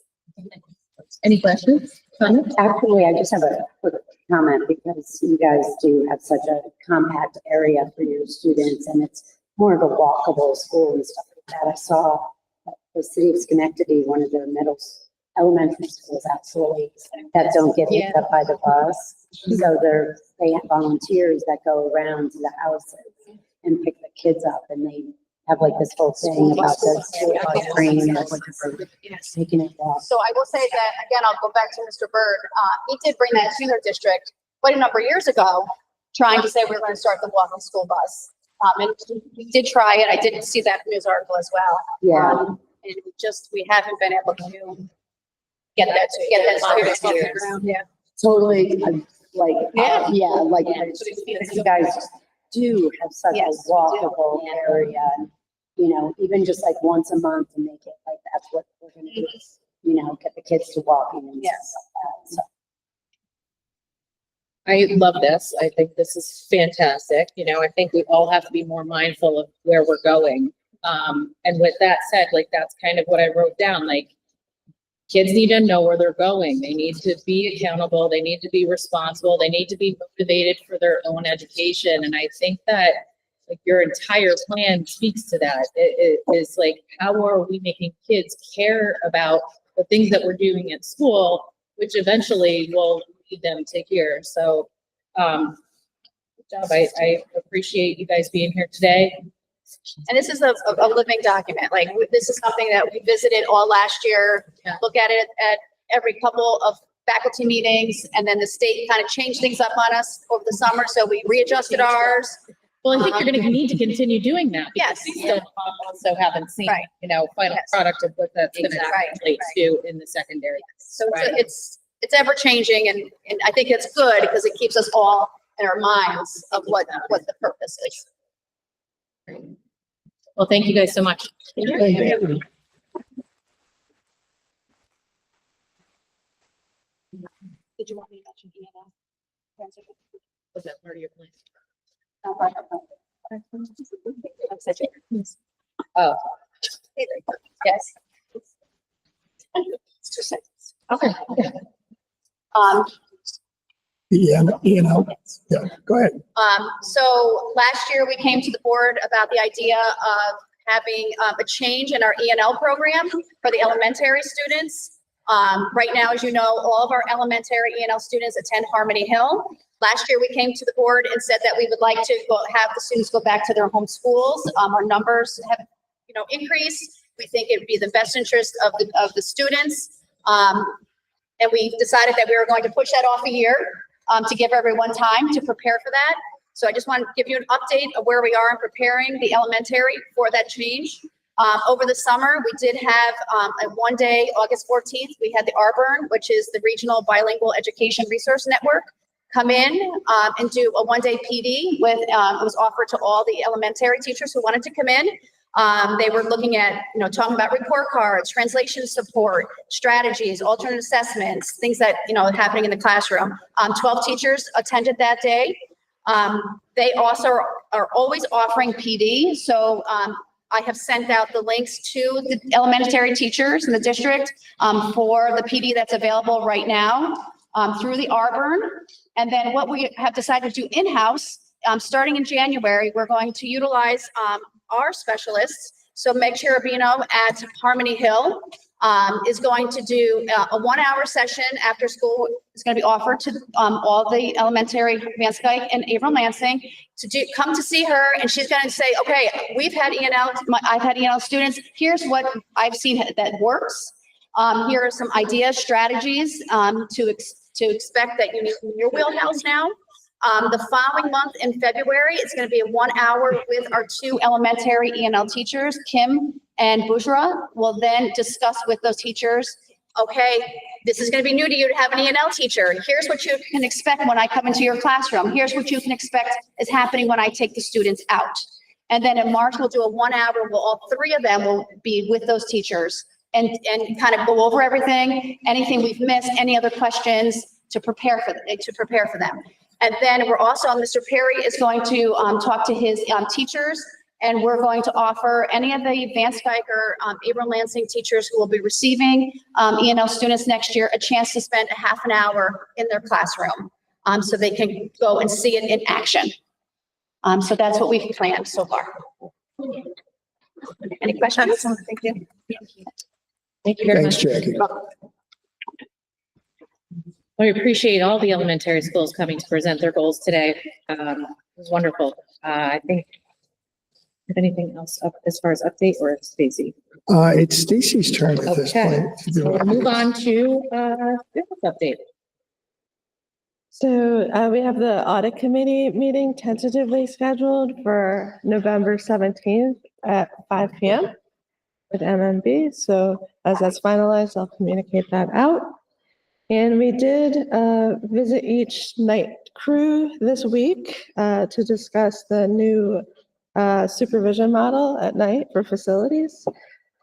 Any questions? Comments? Actually, I just have a quick comment because you guys do have such a compact area for your students and it's more of a walkable school and stuff like that. I saw that the city of Schenectady, one of their elementary schools actually that don't get picked up by the bus. So they have volunteers that go around to the houses and pick the kids up and they have like this whole thing about the school bus train or whatever, taking it off. So I will say that, again, I'll go back to Mr. Bird. He did bring that to their district quite a number of years ago, trying to say we're going to start the walking school bus. And we did try it. I did see that news article as well. Yeah. And we haven't been able to get that around. Yeah. Totally, like, like, you guys do have such a walkable area, and, you know, even just like once a month to make it like that's what we're gonna do, you know, get the kids to walking and stuff like that, so. I love this. I think this is fantastic. You know, I think we all have to be more mindful of where we're going. And with that said, like, that's kind of what I wrote down, like, kids need to know where they're going. They need to be accountable. They need to be responsible. They need to be motivated for their own education. And I think that, like, your entire plan speaks to that. It is like, how are we making kids care about the things that we're doing at school, which eventually will lead them to here. So, good job. I appreciate you guys being here today. And this is a living document. Like, this is something that we visited all last year, look at it at every couple of faculty meetings, and then the state kind of changed things up on us over the summer, so we readjusted ours. Well, I think you're going to need to continue doing that. Yes. We still also haven't seen, you know, final product of what that's going to translate to in the secondary. So it's ever changing, and I think it's good because it keeps us all in our minds of what the purpose is. Well, thank you guys so much. Thank you. Did you want me to mention ENL? Was that part of your plan? Oh. Yes. Okay. Yeah, go ahead. So last year we came to the board about the idea of having a change in our ENL program for the elementary students. Right now, as you know, all of our elementary ENL students attend Harmony Hill. Last year we came to the board and said that we would like to have the students go back to their home schools. Our numbers have, you know, increased. We think it would be the best interest of the students. And we decided that we were going to push that off a year to give everyone time to prepare for that. So I just want to give you an update of where we are in preparing the elementary for that change. Over the summer, we did have a one day, August 14th, we had the Arbor, which is the Regional Bilingual Education Resource Network, come in and do a one-day PD with, it was offered to all the elementary teachers who wanted to come in. They were looking at, you know, talking about report cards, translation support, strategies, alternate assessments, things that, you know, happening in the classroom. 12 teachers attended that day. They also are always offering PD. So I have sent out the links to the elementary teachers in the district for the PD that's available right now through the Arbor. And then what we have decided to do in-house, starting in January, we're going to utilize our specialists. So Meg Cherubino at Harmony Hill is going to do a 1 hour session after school. It's going to be offered to all the elementary, Van Skyke and Avon Lansing, to come to see her. And she's going to say, okay, we've had ENL, I've had ENL students. Here's what I've seen that works. Here are some ideas, strategies to expect that you need in your wheelhouse now. The following month in February, it's going to be a 1 hour with our two elementary ENL teachers, Kim and Bujra. Will then discuss with those teachers, okay, this is going to be new to you to have an ENL teacher. Here's what you can expect when I come into your classroom. Here's what you can expect is happening when I take the students out. And then in March, we'll do a 1 hour where all three of them will be with those teachers and kind of go over everything, anything we've missed, any other questions to prepare for them. And then we're also, Mr. Perry is going to talk to his teachers And we're going to offer any of the advanced Geiger, Abram Lansing teachers who will be receiving E&L students next year a chance to spend a half an hour in their classroom so they can go and see it in action. So that's what we've planned so far. Any questions? Thank you. Thank you very Thanks, much. Jackie. We appreciate all the elementary schools coming to present their goals today. It was wonderful. I think, if anything else up as far as update or Stacy? It's Stacy's turn at this Okay, point. to so do we'll it. move on to business update. So we have the audit committee meeting tentatively scheduled for November 17th at 5 p.m. with MMB. So as that's finalized, I'll communicate that out. And we did visit each night crew this week to discuss the new supervision model at night for facilities.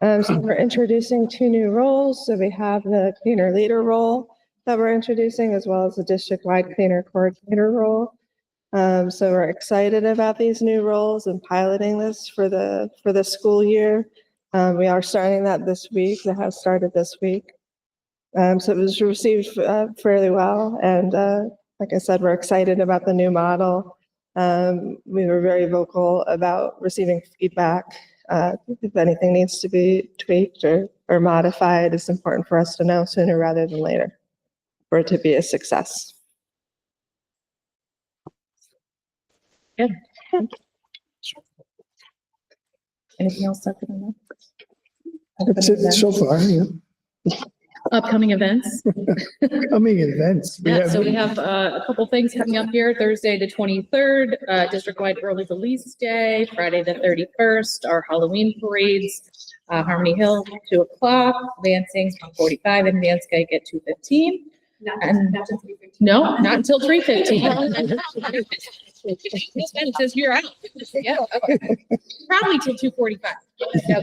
So we're introducing 2 new roles. So we have the cleaner leader role that we're introducing, as well as the district-wide cleaner coordinator role. So we're excited about these new roles and piloting this for the school year. We are starting that this week. That has started this week. So it was received fairly well. And like I said, we're excited about the new model. We were very vocal about receiving feedback. If anything needs to be tweaked or modified, it's important for us to know sooner rather than later for it to be a success. Good. Anything else, Dr. Dunlap? That's it so far, yeah. Upcoming events. Coming events. Yeah, so we have a couple things coming up here. Thursday, the 23rd, district-wide early release day. Friday, the 31st, our Halloween parades. Harmony Hill, 2 o'clock. Lansing, 1:45, and Vansky at 2:15. No, not until 3:15. It says you're out. Yeah, okay. Probably till 2:45. Yep.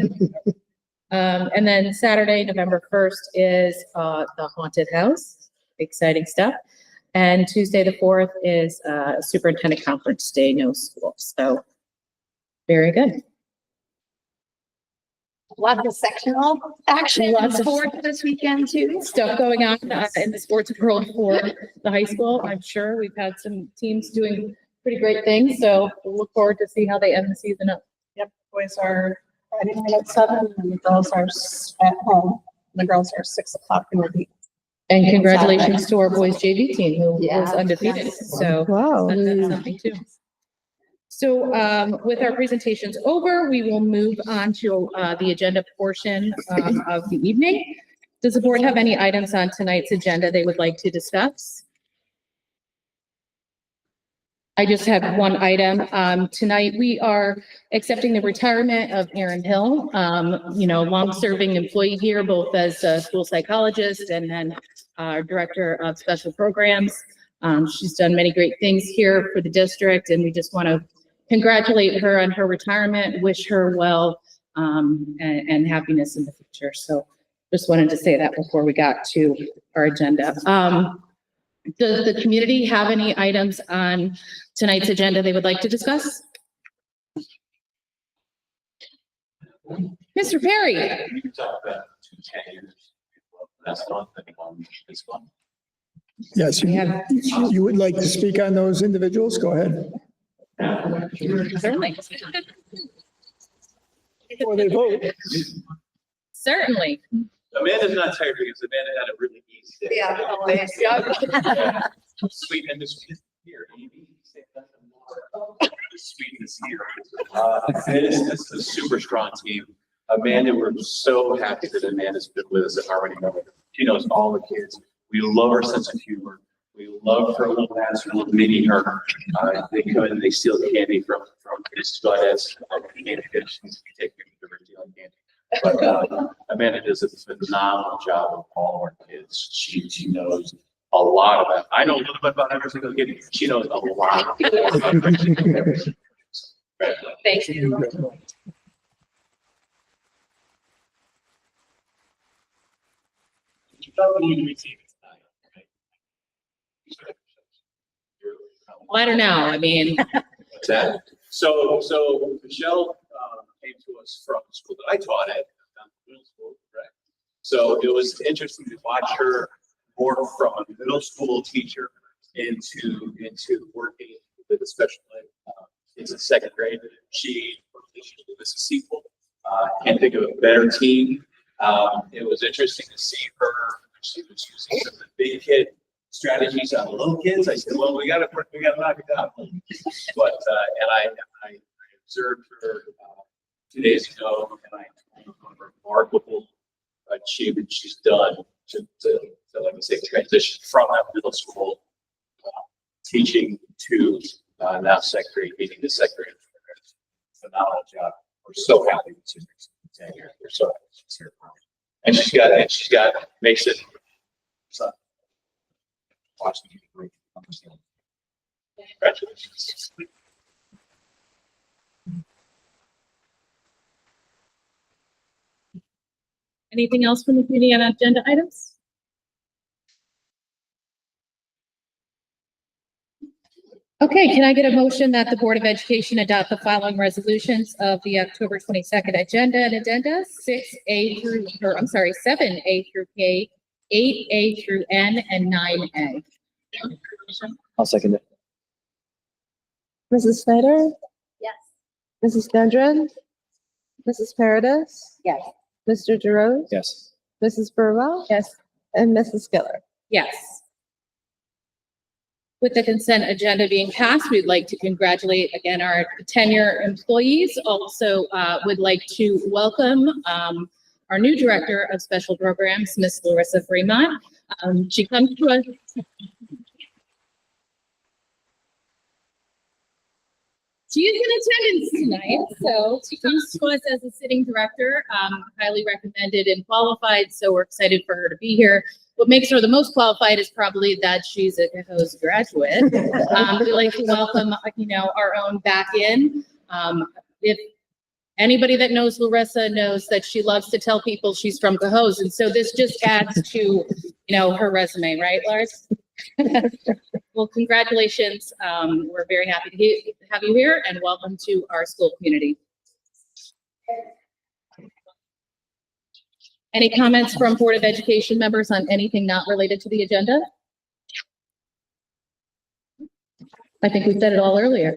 And then Saturday, November 1st is the haunted house. Exciting stuff. And Tuesday, the 4th is superintendent conference day, no school. So very good. Lots of sectional action, Lots of sports this weekend too. Stuff going on in the sports world for the high school. I'm sure we've had some teams doing pretty great things. So we'll look forward to see how they end the season up. Yep, boys are Friday night at 7 and the girls are at home. The girls are 6 o'clock in the week. And congratulations to our boys JV team who was Yeah. undefeated. Yes. So Wow. that's something too. So with our presentations over, we will move on to the agenda portion of the evening. Does the board have any items on tonight's agenda they would like to discuss? I just have one item. Tonight, we are accepting the retirement of Erin Hill, long-serving employee here, both as a school psychologist and then our director of special programs. She's done many great things here for the district, and we just want to congratulate her on her retirement, wish her well, and happiness in the future. So just wanted to say that before we got to our agenda. Does the community have any items on tonight's agenda they would like to discuss? Mr. Perry. We can talk about 2 tenures. That's one thing on this one. Yes, you would like to speak on those individuals? Go ahead. Certainly. Before they vote. Certainly. Amanda's not tired because Amanda had a really easy day. Yeah, always. Yeah. Sweet and the sweet here. Sweetness here. This is a super strong team. Amanda, we're so happy that Amanda's been with us at Harmony Hill. She knows all the kids. We love her sense of humor. We love her little master, little mini her. They come in and they steal candy from his goddess. Candy fish. We take care of her stealing candy. But Amanda does a phenomenal job with all of our kids. She knows a lot about. I know a little bit about every single kid. She knows a lot. Thank you. Well, I don't know. I mean, What's that? So Michelle came to us from the school that I taught at, middle school, correct? So it was interesting to watch her work from a middle school teacher into working with a special ed. It's a second grade. She was a sequel. Can't think of a better team. It was interesting to see her. She was using some of the big kid strategies on the little kids. I said, well, we gotta knock it down. But, and I observed her 2 days ago, and I told her what a remarkable achievement she's done to like I say, transition from that middle school teaching to now second grade, meeting the second grade. Phenomenal job. We're so happy with Susan's tenure. We're so happy she's here. And she's got Mason. Son. Watching you great. Congratulations. Anything else from the committee on agenda items? Okay, can I get a motion that the Board of Education adopt the following resolutions of the October 22nd agenda and addenda 6A through, or I'm sorry, 7A through K, 8A through N, and 9A. I'll second it. Mrs. Snyder? Yes. Mrs. Gendron? Mrs. Paradis? Yes. Mr. DeRose? Yes. Mrs. Burwell? Yes. And Mrs. Skiller? Yes. With the consent agenda being passed, we'd like to congratulate again our tenure employees. Also, would like to welcome our new director of special programs, Miss Larissa Fremont. She comes to us. She is in attendance tonight, so she comes to us as a sitting director, highly recommended and qualified. So we're excited for her to be here. What makes her the most qualified is probably that she's a Cohoes graduate. We'd like to welcome, our own back in. If anybody that knows Larissa knows that she loves to tell people she's from Cohoes, and so this just adds to, her resume, right, Lars? Well, congratulations. We're very happy to have you here, and welcome to our school community. Any comments from Board of Education members on anything not related to the agenda? I think we said it all earlier.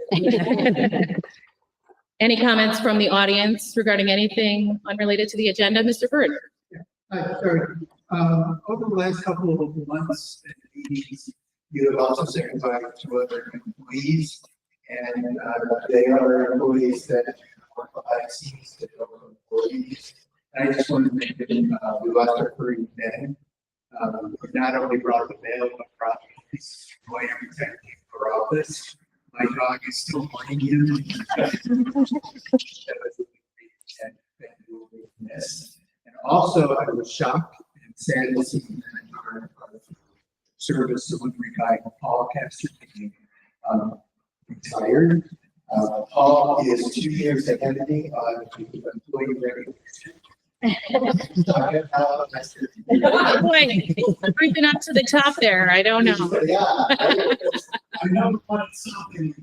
Any comments from the audience regarding anything unrelated to the agenda? Mr. Bird? Sorry. Over the last couple of months, meetings, you have also said goodbye to other employees, and they are employees that are behind the scenes to help employees. I just wanted to make it, we lost our furry den. We not only brought the mail, but brought his lawyer protecting for office. My dog is still playing him. That was a big that will be missed. And also, I was shocked and sad to see that our service delivery guy, Paul Kester, retired. Paul is 2 years ahead of me on employee recognition. Boy, creeping up to the top there. I don't know. Yeah, I know something.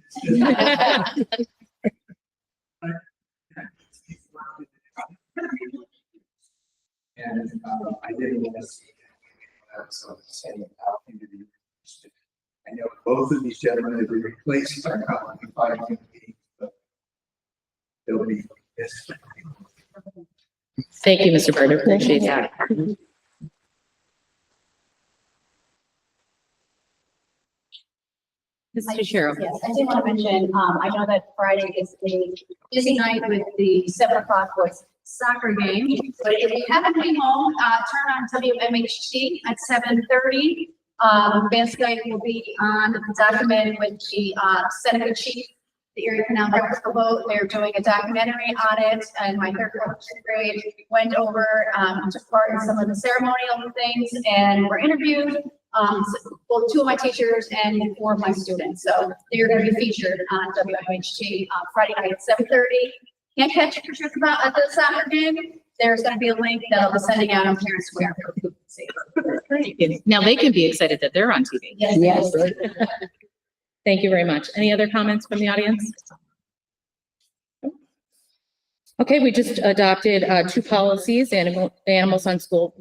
And I didn't want to see so setting out into the I know both of these gentlemen have been replaced by probably 5 meetings, but they'll be missed. Thank you, Mr. Bird. Appreciate that. Mr. Sherrill. Yes, I did want to mention, I know that Friday is a busy night with the 7 o'clock boys soccer game, but if you haven't been home, turn on WMHT at 7:30. Vance Dyke will be on the document with the Seneca Chief, the area canal breakfast boat. They're doing a documentary on it, and my third grade went over, took part in some of the ceremonial things, and were interviewed. Both 2 of my teachers and 4 of my students. So they're going to be featured on WMHT Friday night at 7:30. Can't catch pictures about at the soccer game. There's going to be a link that I'll be sending out on Parent Square. Now they can be excited that they're on TV. Yes. Thank you very much. Any other comments from the audience? Okay, we just adopted 2 policies, animals on school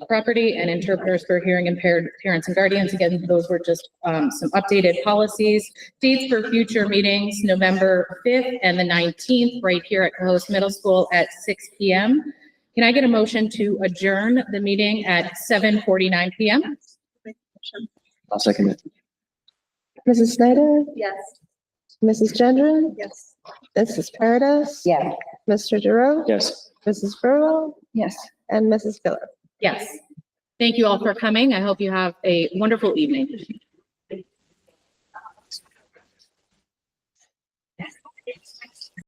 property and interpreters for hearing impaired parents and guardians. Again, those were just some updated policies. Dates for future meetings, November 5th and the 19th, right here at Cohoes Middle School at 6 p.m. Can I get a motion to adjourn the meeting at 7:49 p.m.? I'll second it. Mrs. Snyder, Yes. Mrs. Gendron, Yes. Mrs. Paradis. Yeah. Mr. Giroux. Yes. Mrs. Burwell Yes. and Mrs. Phillips. Yes. Thank you all for coming. I hope you have a wonderful evening.